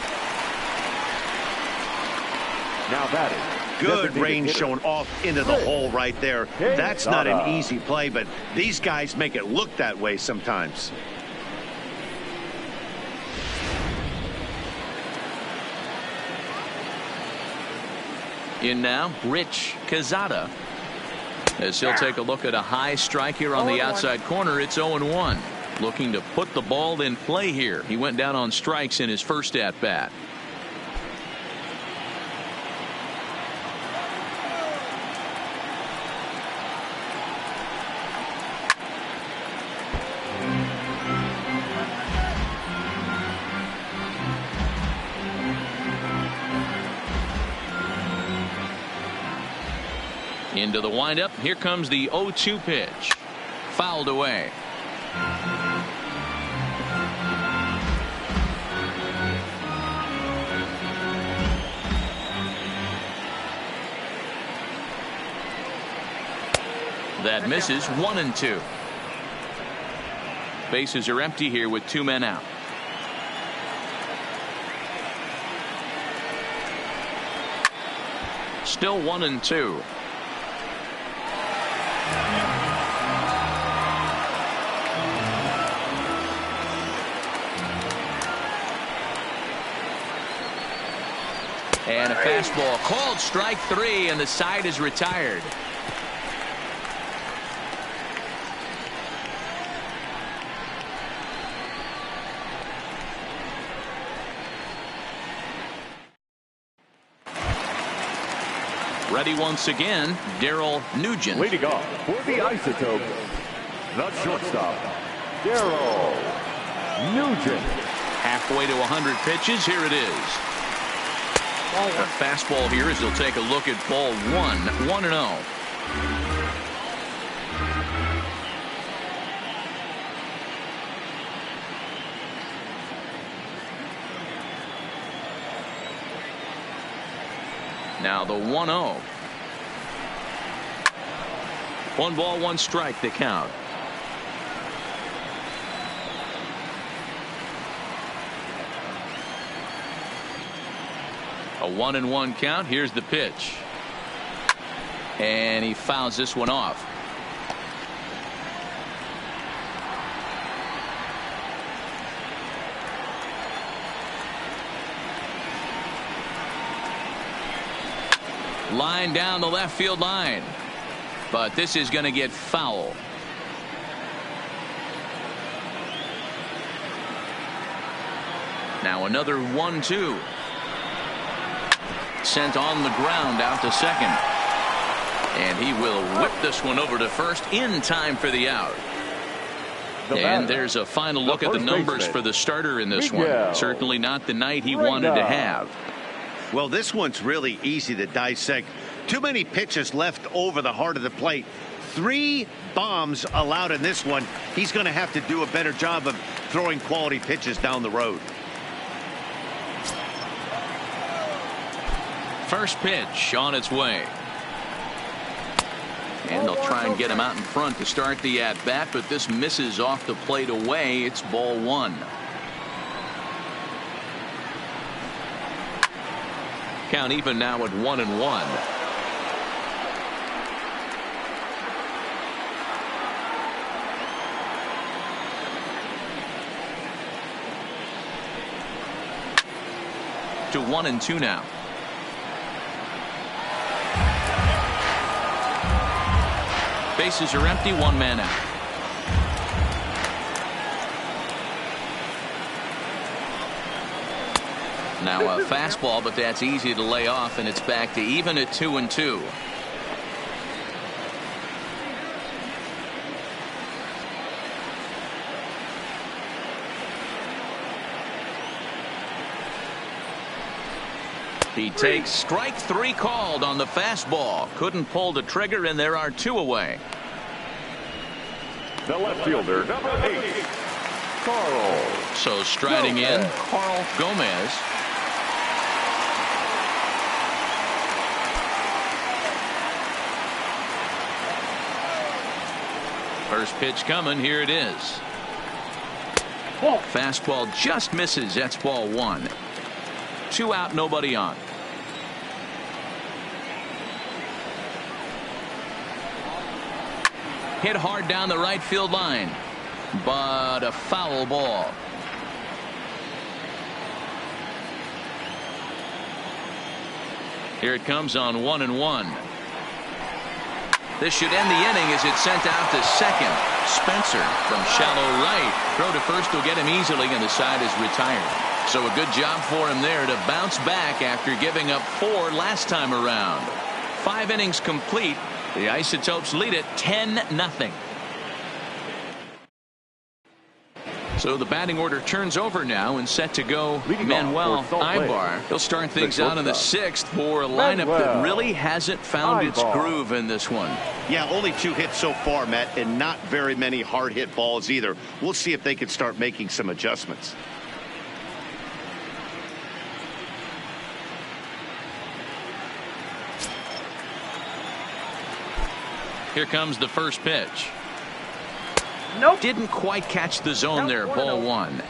Now batting. Good range shown off into the hole right there. That's not an easy play, but these guys make it look that way sometimes. In now, Rich Quezada. As he'll take a look at a high strike here on the outside corner. It's 0-1. Looking to put the ball in play here. He went down on strikes in his first at bat. Into the windup. Here comes the 0-2 pitch. Fouled away. That misses. 1-2. Bases are empty here with 2 men out. Still 1-2. And a fastball called strike 3, and the side is retired. Ready once again, Daryl Nugent. Leading off for the Isotopes, the shortstop, Daryl Nugent. Halfway to 100 pitches. Here it is. A fastball here as he'll take a look at ball 1. 1-0. Now the 1-0. 1 ball, 1 strike, the count. A 1-1 count. Here's the pitch. And he fouls this one off. Line down the left field line. But this is going to get foul. Now another 1-2. Sent on the ground out to second. And he will whip this one over to first in time for the out. And there's a final look at the numbers for the starter in this one. Certainly not the night he wanted to have. Well, this one's really easy to dissect. Too many pitches left over the heart of the plate. 3 bombs allowed in this one. He's going to have to do a better job of throwing quality pitches down the road. First pitch on its way. And they'll try and get him out in front to start the at-bat, but this misses off the plate away. It's ball 1. Count even now at 1-1. To 1-2 now. Bases are empty, 1 man out. Now a fastball, but that's easy to lay off, and it's back to even at 2-2. He takes strike 3 called on the fastball. Couldn't pull the trigger, and there are 2 away. The left fielder, number 8, Carl. So striding in, Carl Gomez. First pitch coming. Here it is. Fastball just misses. That's ball 1. 2 out, nobody on. Hit hard down the right field line, but a foul ball. Here it comes on 1-1. This should end the inning as it's sent out to second. Spencer from shallow right. Throw to first will get him easily, and the side is retired. So a good job for him there to bounce back after giving up 4 last time around. 5 innings complete. The Isotopes lead it 10-0. So the batting order turns over now and set to go. Manuel Ibar. He'll start things out in the 6th for a lineup that really hasn't found its groove in this one. Yeah, only 2 hits so far, Matt, and not very many hard hit balls either. We'll see if they can start making some adjustments. Here comes the first pitch. Nope. Didn't quite catch the zone there. Ball 1.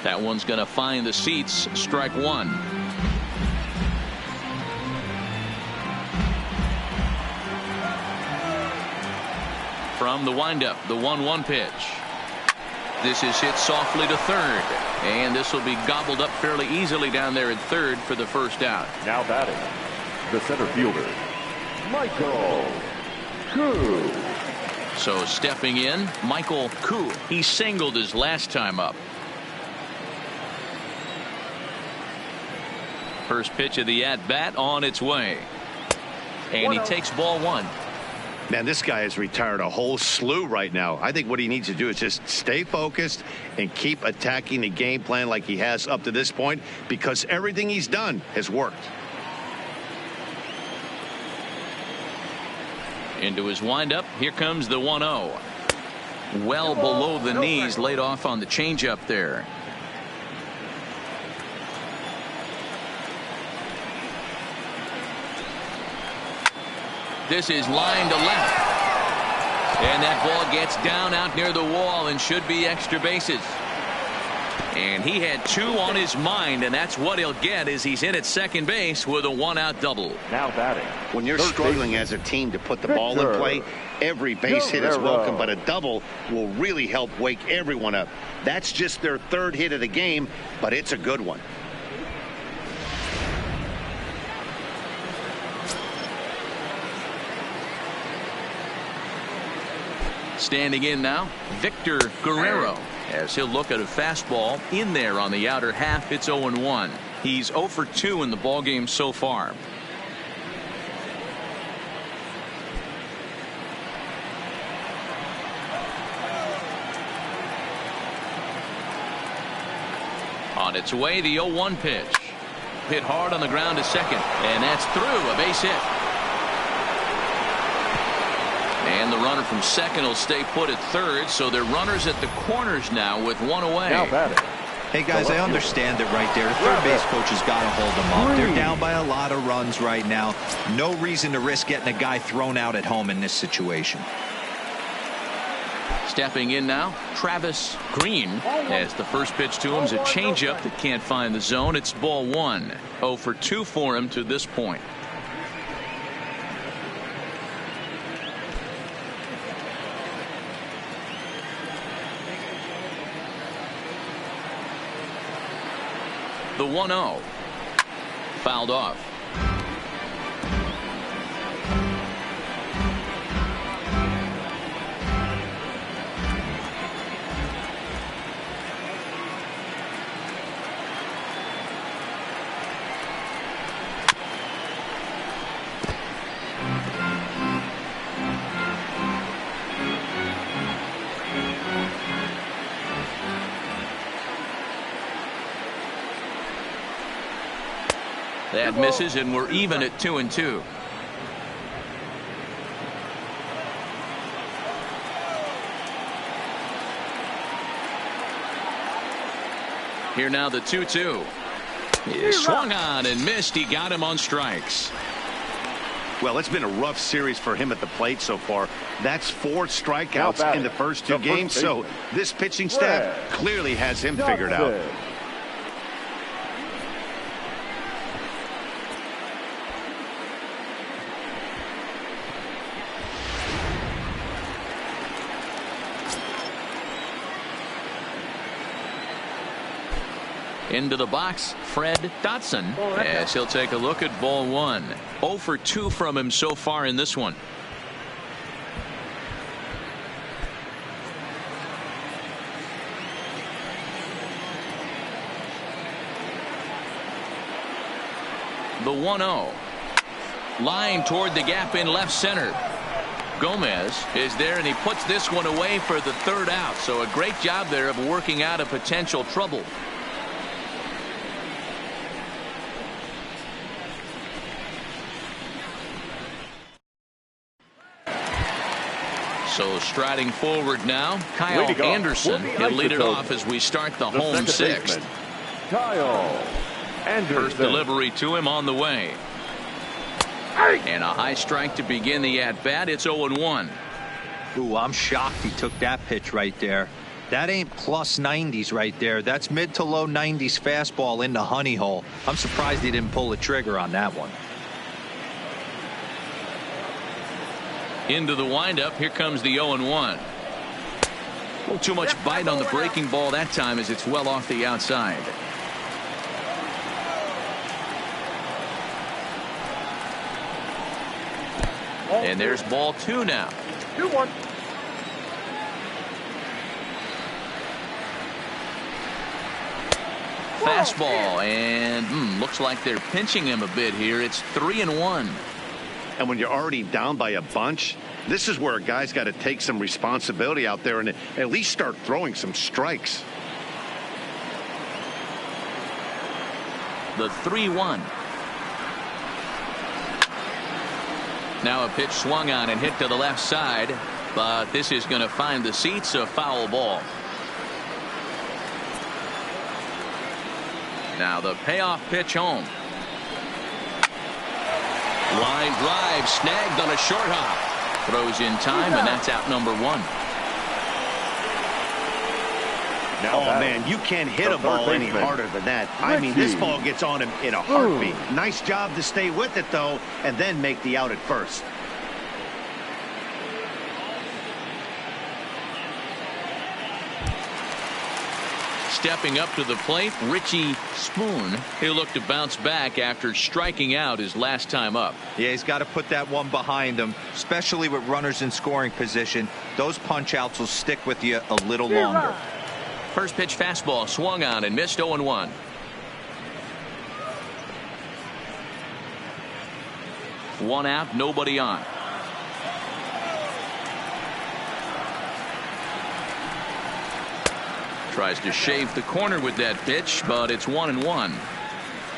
That one's going to find the seats. Strike 1. From the windup, the 1-1 pitch. This is hit softly to third, and this will be gobbled up fairly easily down there at third for the first out. Now batting, the center fielder, Michael Koo. So stepping in, Michael Koo. He singled his last time up. First pitch of the at-bat on its way, and he takes ball 1. Man, this guy has retired a whole slew right now. I think what he needs to do is just stay focused and keep attacking the game plan like he has up to this point, because everything he's done has worked. Into his windup. Here comes the 1-0. Well below the knees, laid off on the changeup there. This is line to left. And that ball gets down out near the wall and should be extra bases. And he had 2 on his mind, and that's what he'll get as he's in at second base with a 1-out double. Now batting. When you're struggling as a team to put the ball in play, every base hit is welcome, but a double will really help wake everyone up. That's just their 3rd hit of the game, but it's a good one. Standing in now, Victor Guerrero, as he'll look at a fastball in there on the outer half. It's 0-1. He's 0 for 2 in the ballgame so far. On its way, the 0-1 pitch. Hit hard on the ground to second, and that's through. A base hit. And the runner from second will stay put at third, so they're runners at the corners now with 1 away. Now batting. Hey guys, I understand it right there. The third base coach has got to hold them up. They're down by a lot of runs right now. No reason to risk getting a guy thrown out at home in this situation. Stepping in now, Travis Green, as the first pitch to him is a changeup that can't find the zone. It's ball 1. 0 for 2 for him to this point. The 1-0 fouled off. That misses, and we're even at 2-2. Here now the 2-2. He swung on and missed. He got him on strikes. Well, it's been a rough series for him at the plate so far. That's 4 strikeouts in the first 2 games. So this pitching staff clearly has him figured out. Into the box, Fred Dotson, as he'll take a look at ball 1. 0 for 2 from him so far in this one. The 1-0. Line toward the gap in left center. Gomez is there, and he puts this one away for the 3rd out. So a great job there of working out a potential trouble. So striding forward now, Kyle Anderson. He'll lead it off as we start the home 6th. Kyle Anderson. First delivery to him on the way. And a high strike to begin the at-bat. It's 0-1. Ooh, I'm shocked he took that pitch right there. That ain't plus 90s right there. That's mid to low 90s fastball in the honey hole. I'm surprised he didn't pull the trigger on that one. Into the windup. Here comes the 0-1. A little too much bite on the breaking ball that time as it's well off the outside. And there's ball 2 now. 2-1. Fastball, and looks like they're pinching him a bit here. It's 3-1. And when you're already down by a bunch, this is where a guy's got to take some responsibility out there and at least start throwing some strikes. The 3-1. Now a pitch swung on and hit to the left side, but this is going to find the seats, a foul ball. Now the payoff pitch home. Line drive snagged on a short hop. Throws in time, and that's out number 1. Oh, man, you can't hit a ball any harder than that. I mean, this ball gets on him in a heartbeat. Nice job to stay with it, though, and then make the out at first. Stepping up to the plate, Richie Spoon. He'll look to bounce back after striking out his last time up. Yeah, he's got to put that one behind him, especially with runners in scoring position. Those punch outs will stick with you a little longer. First pitch fastball swung on and missed. 0-1. One out, nobody on. Tries to shave the corner with that pitch, but it's 1-1.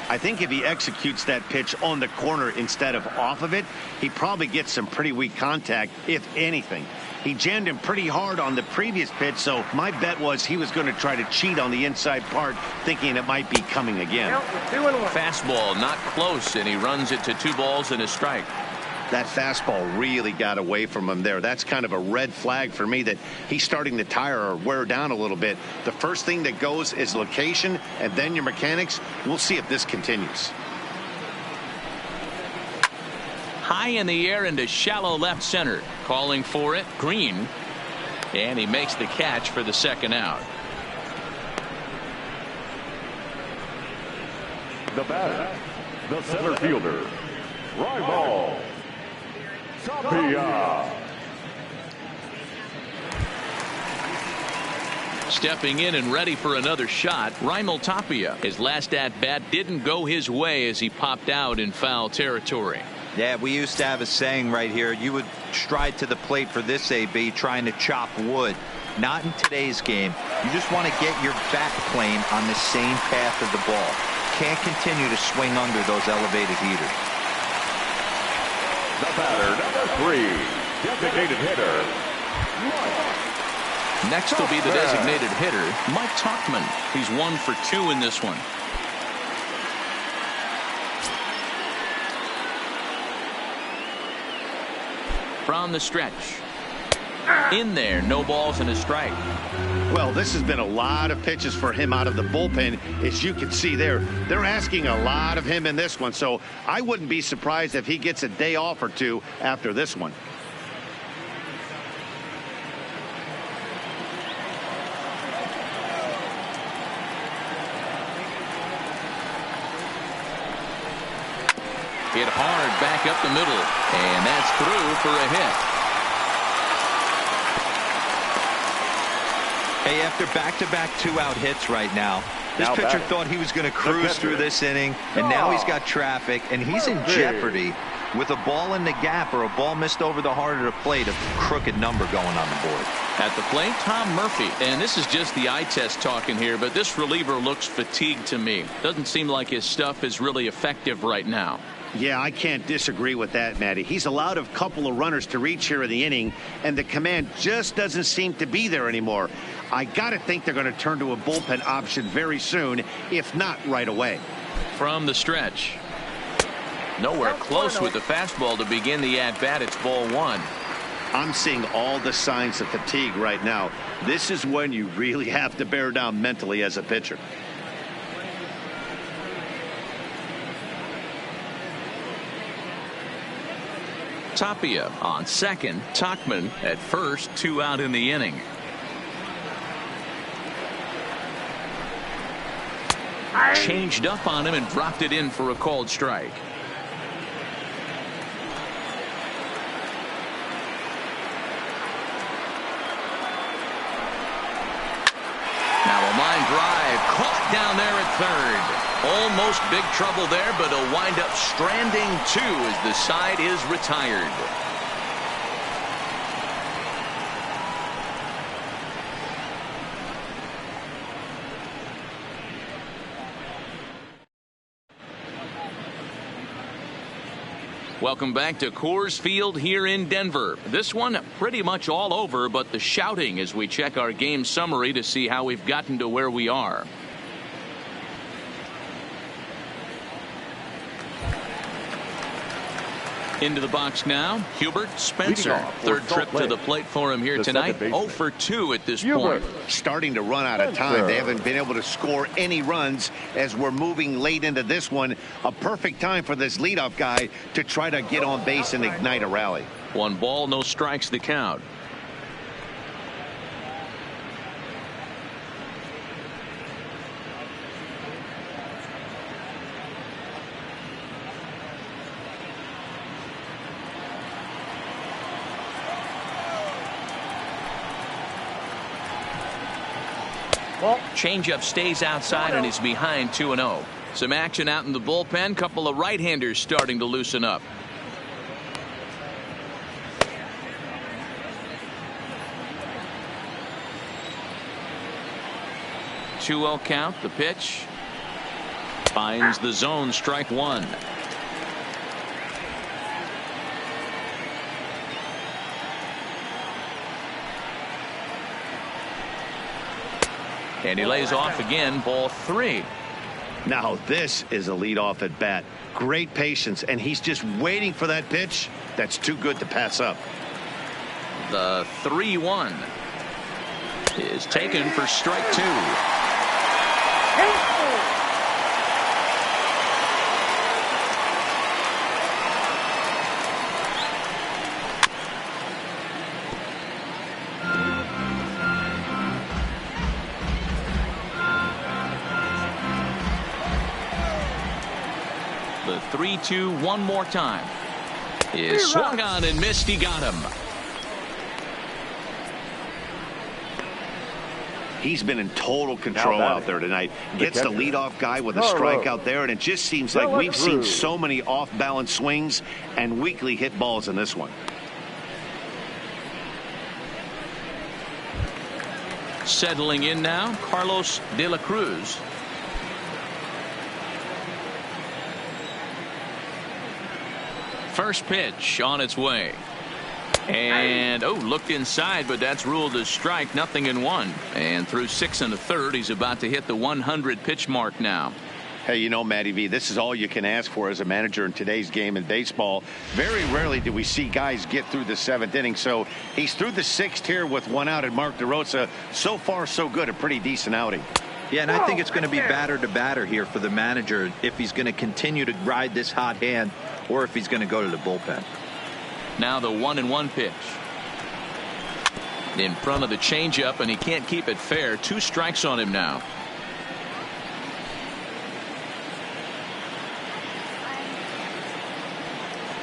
I think if he executes that pitch on the corner instead of off of it, he probably gets some pretty weak contact, if anything. He jammed him pretty hard on the previous pitch, so my bet was he was going to try to cheat on the inside part, thinking it might be coming again. Fastball not close, and he runs it to 2 balls and a strike. That fastball really got away from him there. That's kind of a red flag for me that he's starting to tire or wear down a little bit. The first thing that goes is location and then your mechanics. We'll see if this continues. High in the air into shallow left center. Calling for it, Green. And he makes the catch for the 2nd out. The batter, the center fielder, Raimel Tapia. Stepping in and ready for another shot, Raimel Tapia. His last at-bat didn't go his way as he popped out in foul territory. Yeah, we used to have a saying right here. You would stride to the plate for this AB trying to chop wood. Not in today's game. You just want to get your back plane on the same path of the ball. can't continue to swing under those elevated heaters. The batter, number 3, designated hitter. Next will be the designated hitter, Mike Tauchman. He's 1 for 2 in this one. From the stretch. In there, no balls and a strike. Well, this has been a lot of pitches for him out of the bullpen. As you can see there, they're asking a lot of him in this one. So I wouldn't be surprised if he gets a day off or two after this one. Hit hard back up the middle, and that's through for a hit. Hey, after back-to-back 2-out hits right now, this pitcher thought he was going to cruise through this inning, and now he's got traffic, and he's in jeopardy with a ball in the gap or a ball missed over the heart of the plate, a crooked number going on the board. At the plate, Tom Murphy, and this is just the eye test talking here, but this reliever looks fatigued to me. Doesn't seem like his stuff is really effective right now. Yeah, I can't disagree with that, Matty. He's allowed a couple of runners to reach here in the inning, and the command just doesn't seem to be there anymore. I got to think they're going to turn to a bullpen option very soon, if not right away. From the stretch. Nowhere close with the fastball to begin the at-bat. It's ball 1. I'm seeing all the signs of fatigue right now. This is when you really have to bear down mentally as a pitcher. Tapia on second. Tauchman at first. 2 out in the inning. Changed up on him and dropped it in for a called strike. Now a line drive caught down there at third. Almost big trouble there, but he'll wind up stranding 2 as the side is retired. Welcome back to Coors Field here in Denver. This one pretty much all over, but the shouting as we check our game summary to see how we've gotten to where we are. Into the box now, Hubert Spencer. Third trip to the plate for him here tonight. 0 for 2 at this point. Starting to run out of time. They haven't been able to score any runs as we're moving late into this one. A perfect time for this leadoff guy to try to get on base and ignite a rally. 1 ball, no strikes the count. Changeup stays outside and is behind 2-0. Some action out in the bullpen. Couple of right-handers starting to loosen up. Two-0 count. The pitch finds the zone. Strike 1. And he lays off again. Ball 3. Now this is a leadoff at bat. Great patience, and he's just waiting for that pitch. That's too good to pass up. The 3-1 is taken for strike 2. The 3-2 one more time. Is swung on and missed. He got him. He's been in total control out there tonight. Gets the leadoff guy with a strikeout there, and it just seems like we've seen so many off-balance swings and weakly hit balls in this one. Settling in now, Carlos De La Cruz. First pitch on its way. And, looked inside, but that's ruled a strike. 0-1. And through 6 1/3, he's about to hit the 100 pitch mark now. Hey, you know, Matty V, this is all you can ask for as a manager in today's game in baseball. Very rarely do we see guys get through the 7th inning. So he's through the 6th here with 1 out, and Mark DeRosa, so far so good, a pretty decent outing. Yeah, and I think it's going to be batter to batter here for the manager if he's going to continue to ride this hot hand or if he's going to go to the bullpen. Now the 1-1 pitch. In front of the changeup, and he can't keep it fair. 2 strikes on him now.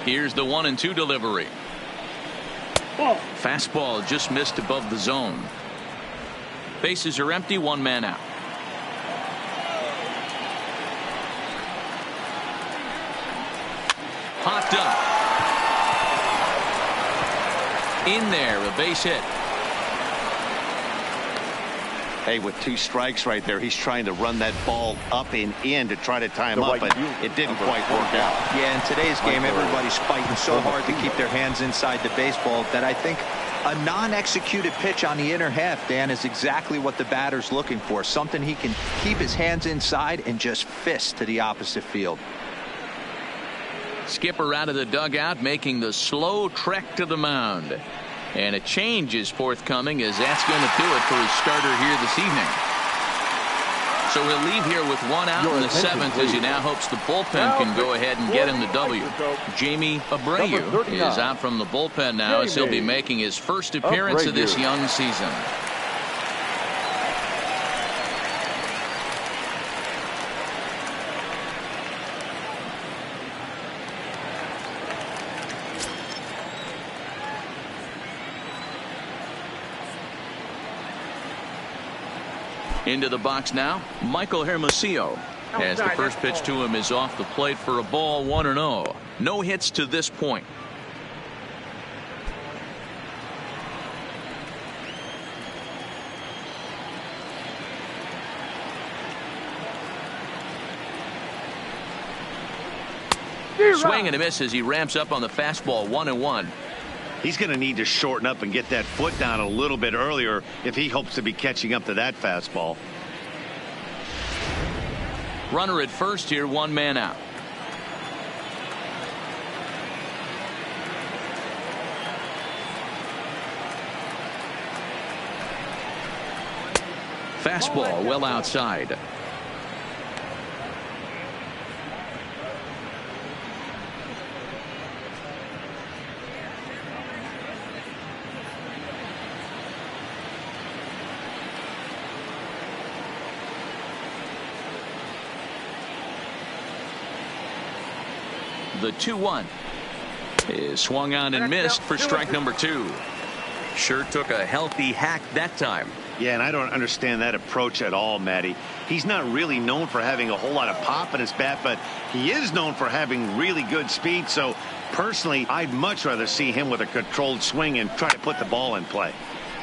Here's the 1-2 delivery. Fastball just missed above the zone. Bases are empty, 1 man out. Popped up. In there, a base hit. Hey, with 2 strikes right there, he's trying to run that ball up and in to try to tie him up, but it didn't quite work out. Yeah, in today's game, everybody's fighting so hard to keep their hands inside the baseball that I think a non-executed pitch on the inner half, Dan, is exactly what the batter's looking for. Something he can keep his hands inside and just fist to the opposite field. Skipper out of the dugout, making the slow trek to the mound. And a change is forthcoming, as that's going to do it for his starter here this evening. So he'll leave here with 1 out in the 7th, as he now hopes the bullpen can go ahead and get him the W. Jamie Abreu is out from the bullpen now, as he'll be making his first appearance of this young season. Into the box now, Michael Hermosillo. As the first pitch to him is off the plate for a ball, 1-0. No hits to this point. Swing and a miss as he ramps up on the fastball, 1-1. He's going to need to shorten up and get that foot down a little bit earlier if he hopes to be catching up to that fastball. Runner at first here, 1 man out. Fastball well outside. The 2-1 is swung on and missed for strike number 2. Sure took a healthy hack that time. Yeah, and I don't understand that approach at all, Matty. He's not really known for having a whole lot of pop in his bat, but he is known for having really good speed. So personally, I'd much rather see him with a controlled swing and try to put the ball in play.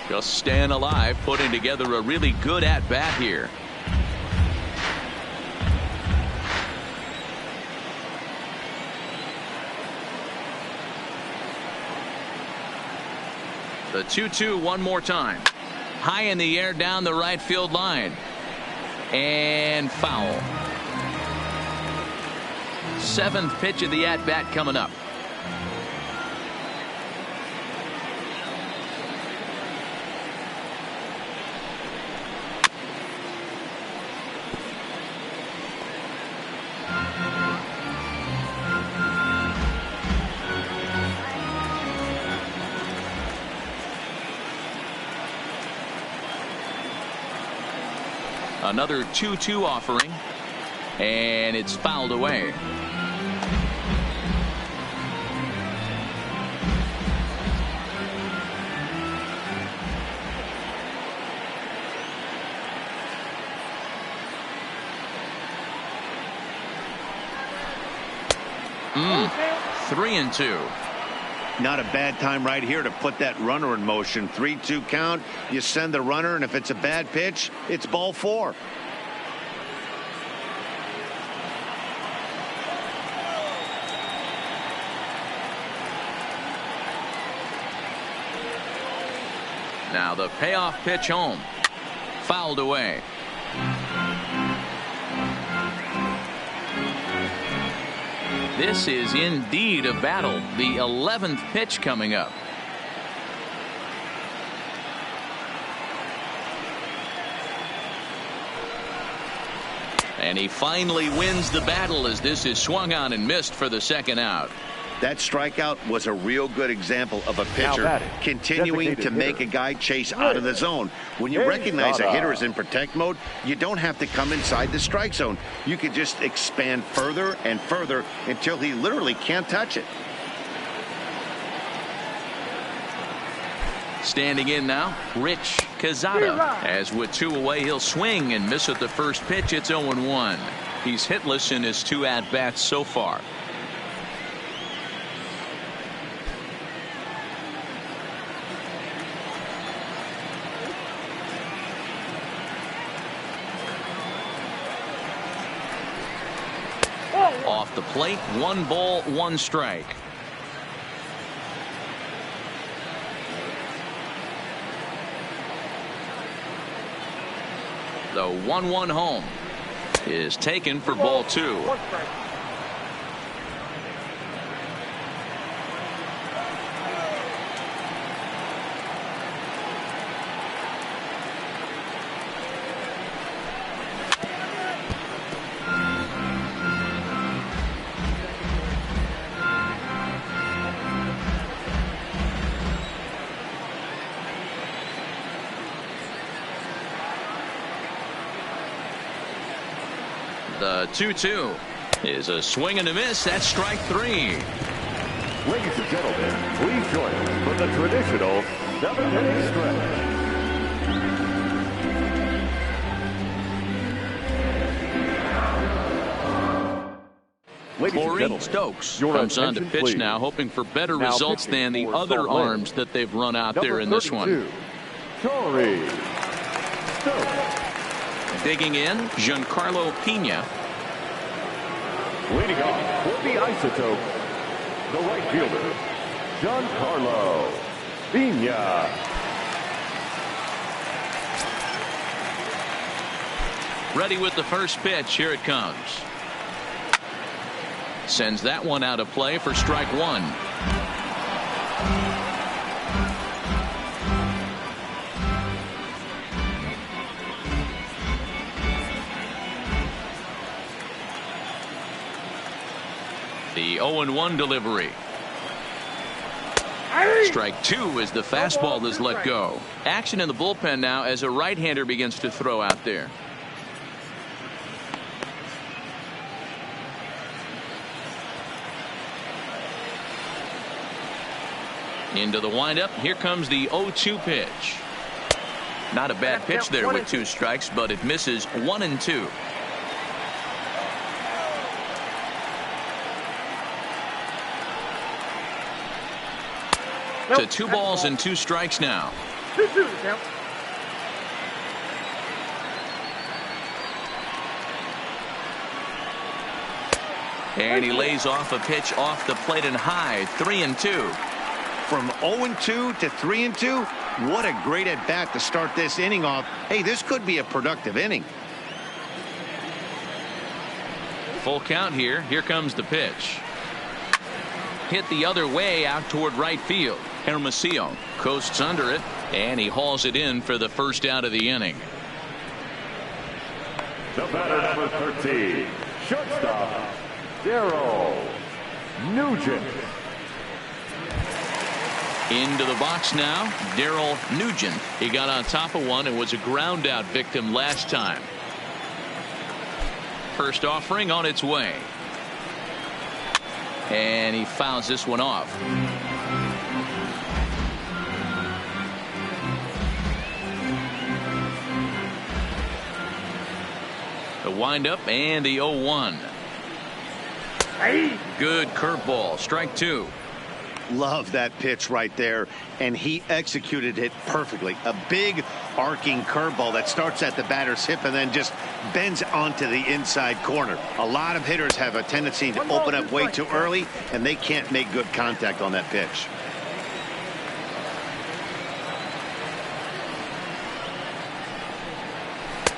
Just staying alive, putting together a really good at bat here. The 2-2 one more time. High in the air down the right field line. And foul. 7th pitch of the at-bat coming up. Another 2-2 offering, and it's fouled away. Okay. 3-2. Not a bad time right here to put that runner in motion. 3-2 count. You send the runner, and if it's a bad pitch, it's ball 4. Now the payoff pitch home. Fouled away. This is indeed a battle. The 11th pitch coming up. And he finally wins the battle as this is swung on and missed for the second out. That strikeout was a real good example of a pitcher continuing to make a guy chase out of the zone. When you recognize a hitter is in protect mode, you don't have to come inside the strike zone. You can just expand further and further until he literally can't touch it. Standing in now, Rich Quezada. As with 2 away, he'll swing and miss at the first pitch. It's 0-1. He's hitless in his 2 at-bats so far. Off the plate, 1 ball, 1 strike. The 1-1 home is taken for ball 2. The 2-2 is a swing and a miss. That's strike 3. Ladies and gentlemen, please join us for the traditional 7-inning stretch. Corey Stokes comes on to pitch now, hoping for better results than the other arms that they've run out there in this one. Corey Stokes. Digging in, Giancarlo Pena. Leading off for the Isotopes, the right fielder, Giancarlo Pena. Ready with the first pitch. Here it comes. Sends that one out of play for strike 1. The 0-1 delivery. Strike 2 as the fastball is let go. Action in the bullpen now as a right-hander begins to throw out there. Into the windup. Here comes the 0-2 pitch. Not a bad pitch there with 2 strikes, but it misses 1-2. To 2 balls and 2 strikes now. 2-2 count. And he lays off a pitch off the plate and high. 3-2. From 0-2 to 3-2, what a great at bat to start this inning off. Hey, this could be a productive inning. Full count here. Here comes the pitch. Hit the other way out toward right field. Hermosillo coasts under it, and he hauls it in for the first out of the inning. The batter, number 13, shortstop, Darryl Nugent. Into the box now, Darryl Nugent. He got on top of one and was a ground out victim last time. First offering on its way. And he fouls this one off. The windup and the 0-1. Good curveball. Strike 2. Love that pitch right there, and he executed it perfectly. A big arcing curveball that starts at the batter's hip and then just bends onto the inside corner. A lot of hitters have a tendency to open up way too early, and they can't make good contact on that pitch.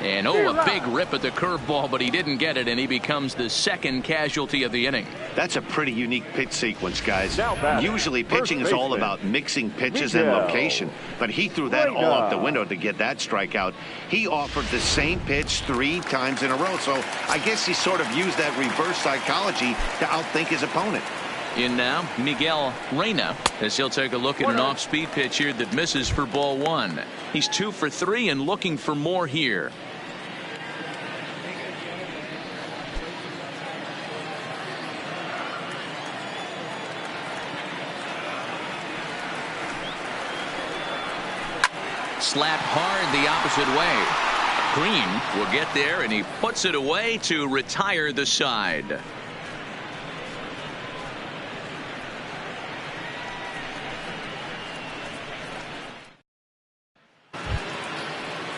And a big rip at the curveball, but he didn't get it, and he becomes the second casualty of the inning. That's a pretty unique pitch sequence, guys. Usually pitching is all about mixing pitches and location, but he threw that all out the window to get that strikeout. He offered the same pitch 3 times in a row, so I guess he sort of used that reverse psychology to outthink his opponent. In now, Miguel Reyna, as he'll take a look at an off-speed pitch here that misses for ball 1. He's 2 for 3 and looking for more here. Slapped hard the opposite way. Green will get there, and he puts it away to retire the side.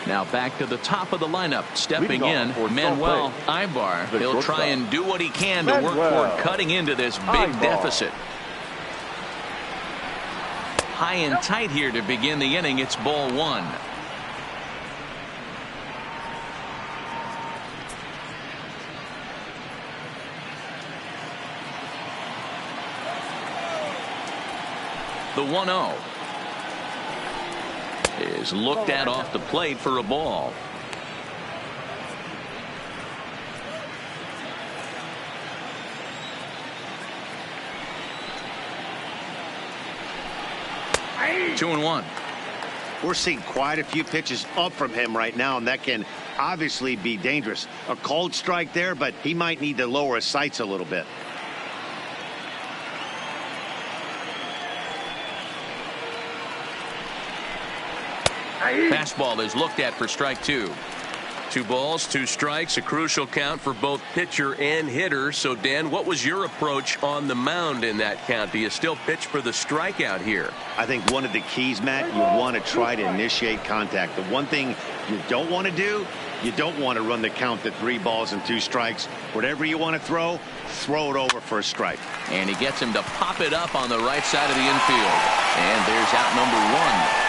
Now back to the top of the lineup. Stepping in, Manuel Ibar. He'll try and do what he can to work toward cutting into this big deficit. High and tight here to begin the inning. It's ball 1. The 1-0 is looked at off the plate for a ball. Two and 1. We're seeing quite a few pitches up from him right now, and that can obviously be dangerous. A cold strike there, but he might need to lower his sights a little bit. Fastball is looked at for strike 2. 2 balls, 2 strikes, a crucial count for both pitcher and hitter. So, Dan, what was your approach on the mound in that count? Do you still pitch for the strikeout here? I think one of the keys, Matt, you want to try to initiate contact. The one thing you don't want to do, you don't want to run the count to 3 balls and 2 strikes. Whatever you want to throw it over for a strike. And he gets him to pop it up on the right side of the infield. And there's out number 1.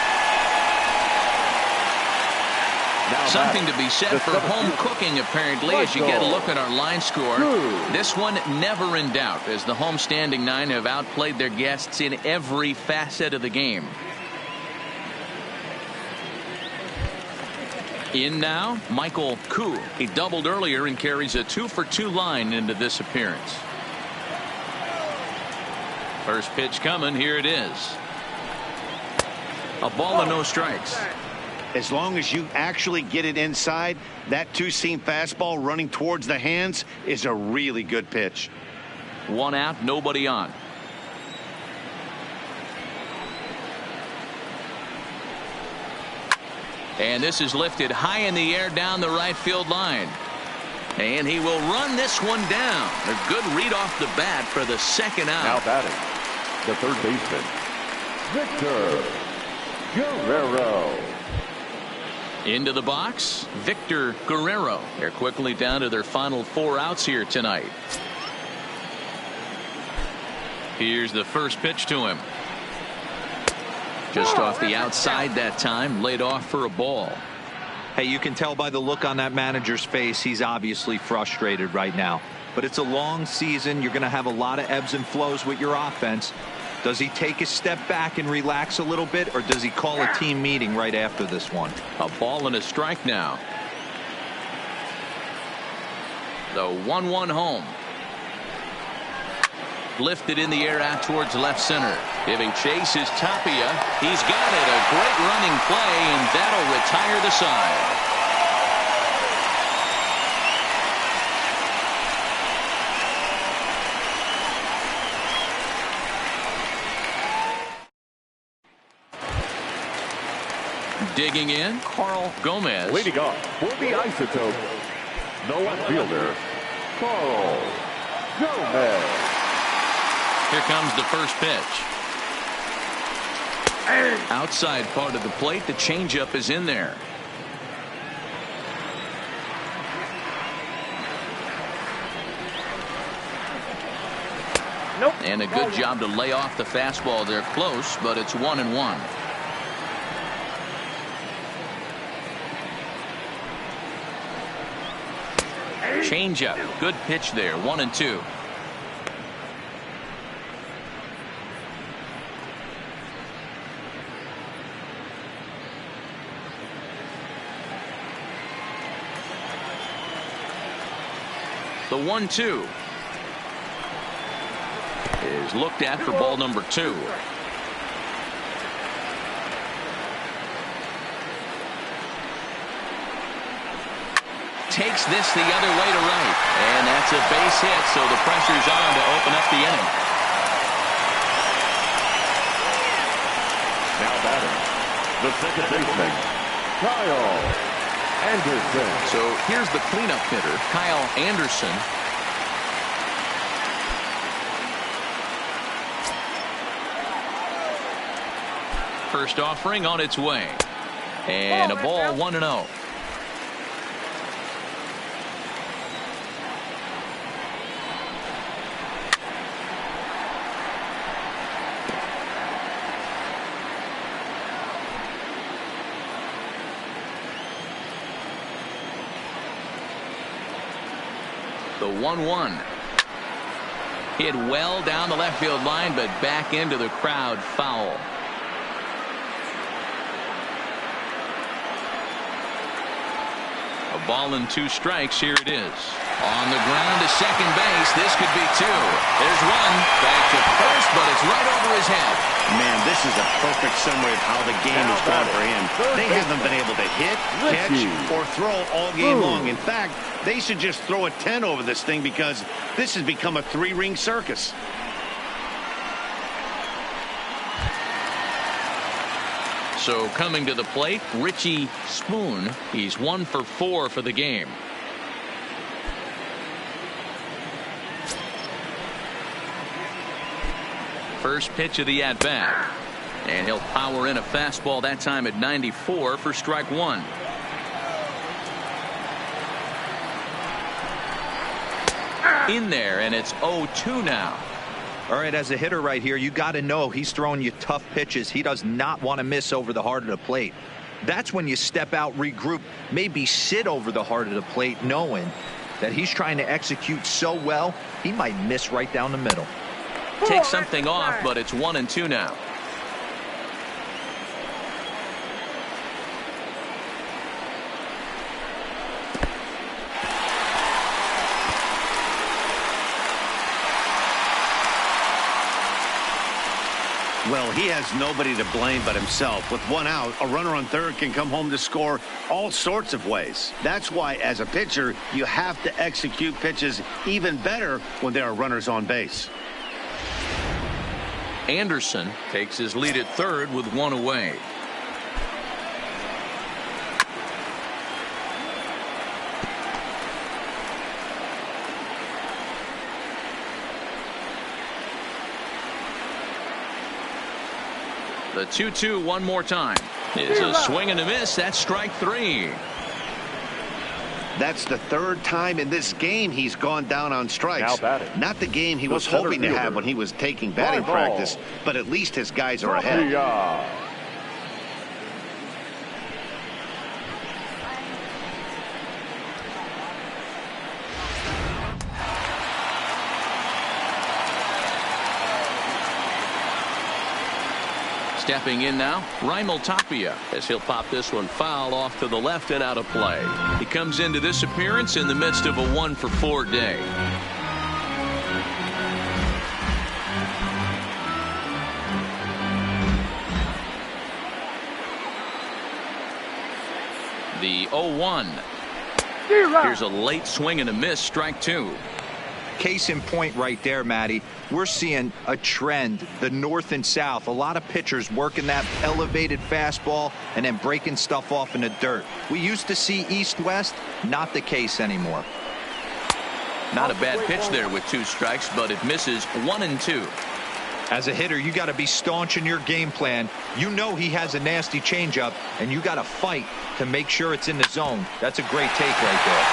Something to be said for home cooking, apparently, as you get a look at our line score. This one never in doubt, as the home standing 9 have outplayed their guests in every facet of the game. In now, Michael Koo. He doubled earlier and carries a 2-for-2 line into this appearance. First pitch coming. Here it is. A ball and no strikes. As long as you actually get it inside, that 2-seam fastball running towards the hands is a really good pitch. 1 out, nobody on. And this is lifted high in the air down the right field line. And he will run this one down. A good read off the bat for the second out. Now batting, the third baseman, Victor Guerrero. Into the box, Victor Guerrero. They're quickly down to their final 4 outs here tonight. Here's the first pitch to him. Just off the outside that time, laid off for a ball. Hey, you can tell by the look on that manager's face, he's obviously frustrated right now. But it's a long season. You're going to have a lot of ebbs and flows with your offense. Does he take a step back and relax a little bit, or does he call a team meeting right after this one? A ball and a strike now. The 1-1 home. Lifted in the air out towards left center. Giving chase is Tapia. He's got it. A great running play, and that'll retire the side. Digging in, Carl Gomez. Leading off for the Isotopes, the left fielder, Carl Gomez. Here comes the first pitch. Outside part of the plate, the changeup is in there. Nope. And a good job to lay off the fastball. They're close, but it's 1-1. Changeup. Good pitch there. 1-2. The 1-2 is looked at for ball number 2. Takes this the other way to right. And that's a base hit, so the pressure's on to open up the inning. Now batting, the second baseman, Kyle Anderson. So here's the cleanup hitter, Kyle Anderson. First offering on its way. And a ball, 1-0. The 1-1. Hit well down the left field line, but back into the crowd, foul. A ball and 2 strikes. Here it is. On the ground to second base. This could be 2. There's 1. Back to first, but it's right over his head. Man, this is a perfect summary of how the game has gone for him. They haven't been able to hit, catch, or throw all game long. In fact, they should just throw a 10 over this thing because this has become a 3-ring circus. So coming to the plate, Richie Spoon. He's 1 for 4 for the game. First pitch of the at-bat. And he'll power in a fastball, that time at 94 for strike 1. In there, and it's 0-2 now. All right, as a hitter right here, you got to know he's throwing you tough pitches. He does not want to miss over the heart of the plate. That's when you step out, regroup, maybe sit over the heart of the plate, knowing that he's trying to execute so well, he might miss right down the middle. Take something off, but it's 1-2 now. Well, he has nobody to blame but himself. With 1 out, a runner on third can come home to score all sorts of ways. That's why, as a pitcher, you have to execute pitches even better when there are runners on base. Anderson takes his lead at third with 1 away. The 2-2 one more time. Is a swing and a miss. That's strike 3. That's the 3rd time in this game he's gone down on strikes. Not the game he was hoping to have when he was taking batting practice, but at least his guys are ahead. Stepping in now, Raimel Tapia, as he'll pop this one foul off to the left and out of play. He comes into this appearance in the midst of a 1 for 4 day. The 0-1. Here's a late swing and a miss, strike 2. Case in point right there, Matty. We're seeing a trend, the north and south. A lot of pitchers working that elevated fastball and then breaking stuff off in the dirt. We used to see east-west, not the case anymore. Not a bad pitch there with 2 strikes, but it misses 1-2. As a hitter, you got to be staunch in your game plan. You know he has a nasty changeup, and you got to fight to make sure it's in the zone. That's a great take right there.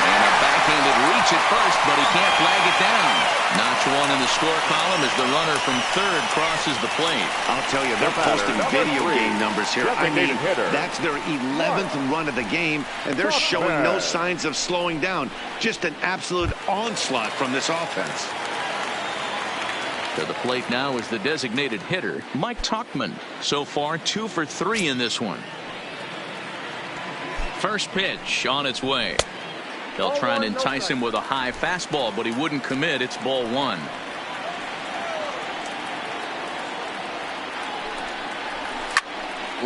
And a backhanded reach at first, but he can't flag it down. Notch one in the score column as the runner from third crosses the plate. I'll tell you, they're posting video game numbers here. I mean, that's their 11th run of the game, and they're showing no signs of slowing down. Just an absolute onslaught from this offense. To the plate now is the designated hitter, Mike Tauchman. So far, 2 for 3 in this one. First pitch on its way. They'll try and entice him with a high fastball, but he wouldn't commit. It's ball 1.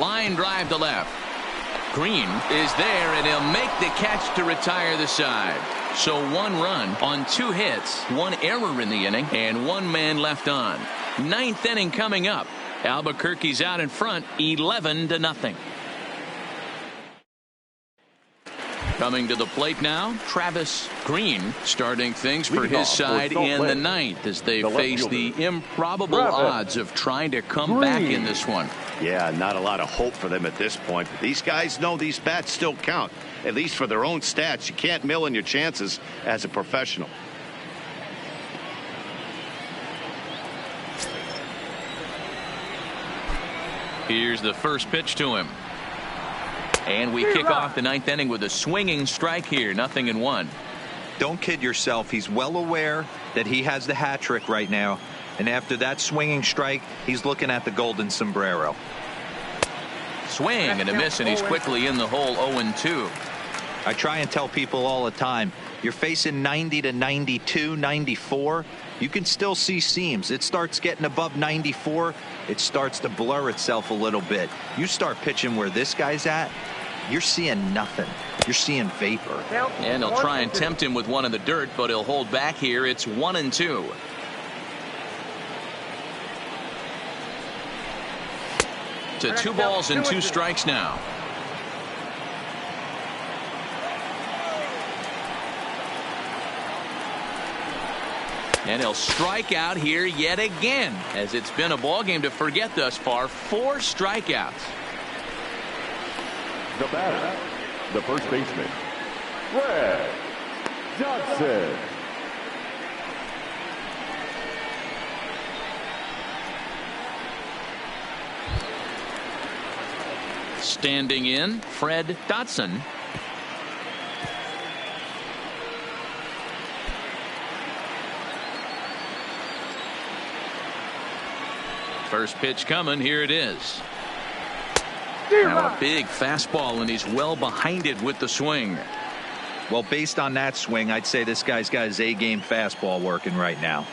Line drive to left. Green is there, and he'll make the catch to retire the side. So 1 run on 2 hits, 1 error in the inning, and 1 man left on. 9th inning coming up. Albuquerque's out in front, 11-0. Coming to the plate now, Travis Green starting things for his side in the 9th as they face the improbable odds of trying to come back in this one. Yeah, not a lot of hope for them at this point. These guys know these bats still count, at least for their own stats. You can't mill in your chances as a professional. Here's the first pitch to him. And we kick off the 9th inning with a swinging strike here. 0-1. Don't kid yourself. He's well aware that he has the hat trick right now. And after that swinging strike, he's looking at the golden sombrero. Swing and a miss, and he's quickly in the hole. 0-2. I try and tell people all the time, you're facing 90 to 92, 94. You can still see seams. It starts getting above 94. It starts to blur itself a little bit. You start pitching where this guy's at, you're seeing nothing. You're seeing vapor. And they'll try and tempt him with one in the dirt, but he'll hold back here. It's 1-2. To 2 balls and 2 strikes now. And he'll strike out here yet again, as it's been a ball game to forget thus far. 4 strikeouts. The batter, the first baseman, Fred Johnson. Standing in, Fred Dotson. First pitch coming. Here it is. Now a big fastball, and he's well behind it with the swing. Well, based on that swing, I'd say this guy's got his A-game fastball working right now.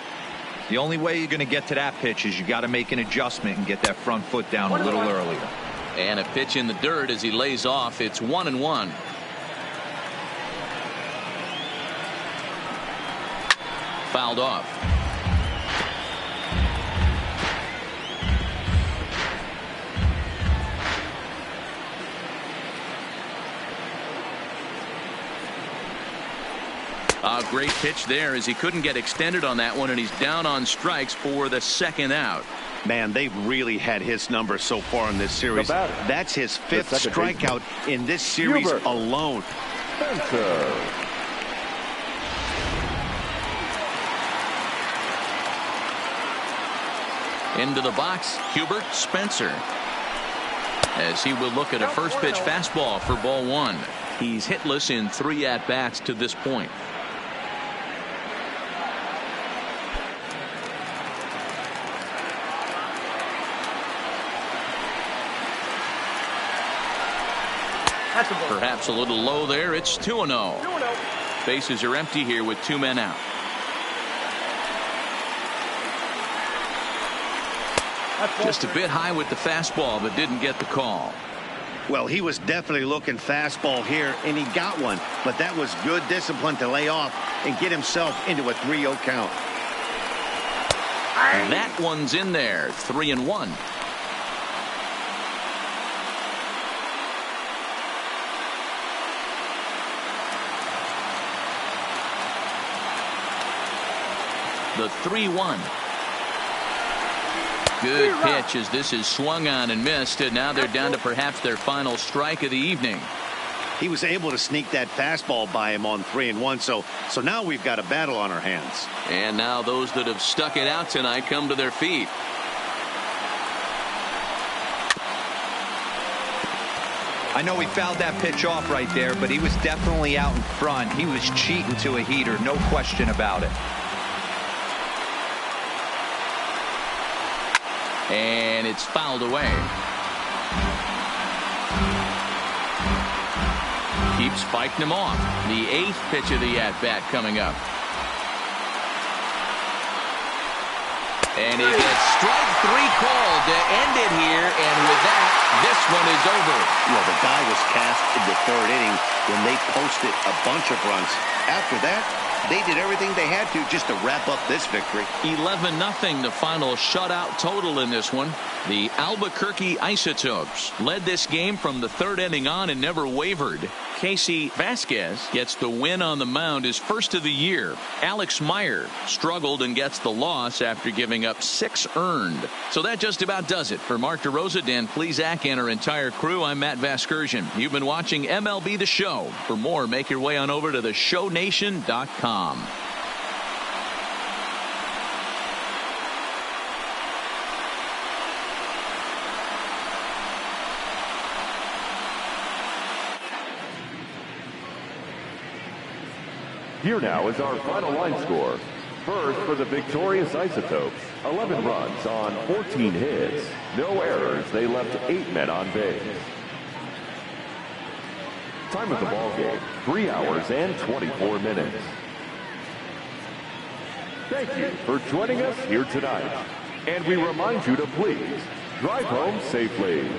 The only way you're going to get to that pitch is you got to make an adjustment and get that front foot down a little earlier. And a pitch in the dirt as he lays off. It's 1-1. Fouled off. A great pitch there as he couldn't get extended on that one, and he's down on strikes for the 2nd out. Man, they've really had his number so far in this series. That's his 5th strikeout in this series alone. Into the box, Hubert Spencer, as he will look at a first pitch fastball for ball 1. He's hitless in 3 at-bats to this point. Perhaps a little low there. It's 2-0. Bases are empty here with 2 men out. Just a bit high with the fastball, but didn't get the call. Well, he was definitely looking fastball here, and he got one. But that was good discipline to lay off and get himself into a 3-0 count. That one's in there. 3-1. The 3-1. Good pitch as this is swung on and missed, and now they're down to perhaps their final strike of the evening. He was able to sneak that fastball by him on 3-1. So now we've got a battle on our hands. And now those that have stuck it out tonight come to their feet. I know he fouled that pitch off right there, but he was definitely out in front. He was cheating to a heater, no question about it. And it's fouled away. Keeps fighting him off. The 8th pitch of the at-bat coming up. And he gets strike 3 called to end it here, and with that, this one is over. Well, the guy was cast in the 3rd inning when they posted a bunch of runs. After that, they did everything they had to just to wrap up this victory. 11-0, the final shutout total in this one. The Albuquerque Isotopes led this game from the 3rd inning on and never wavered. Casey Vasquez gets the win on the mound, his first of the year. Alex Meyer struggled and gets the loss after giving up 6 earned. So that just about does it. For Mark DeRosa, Dan Plesac, and our entire crew, I'm Matt Vasgersian. You've been watching MLB The Show. For more, make your way on over to theshownation.com. Here now is our final line score. First, for the victorious Isotopes, 11 runs on 14 hits. No errors. They left 8 men on base. Time of the ball game, 3 hours and 24 minutes. Thank you for joining us here tonight. And we remind you to please drive home safely.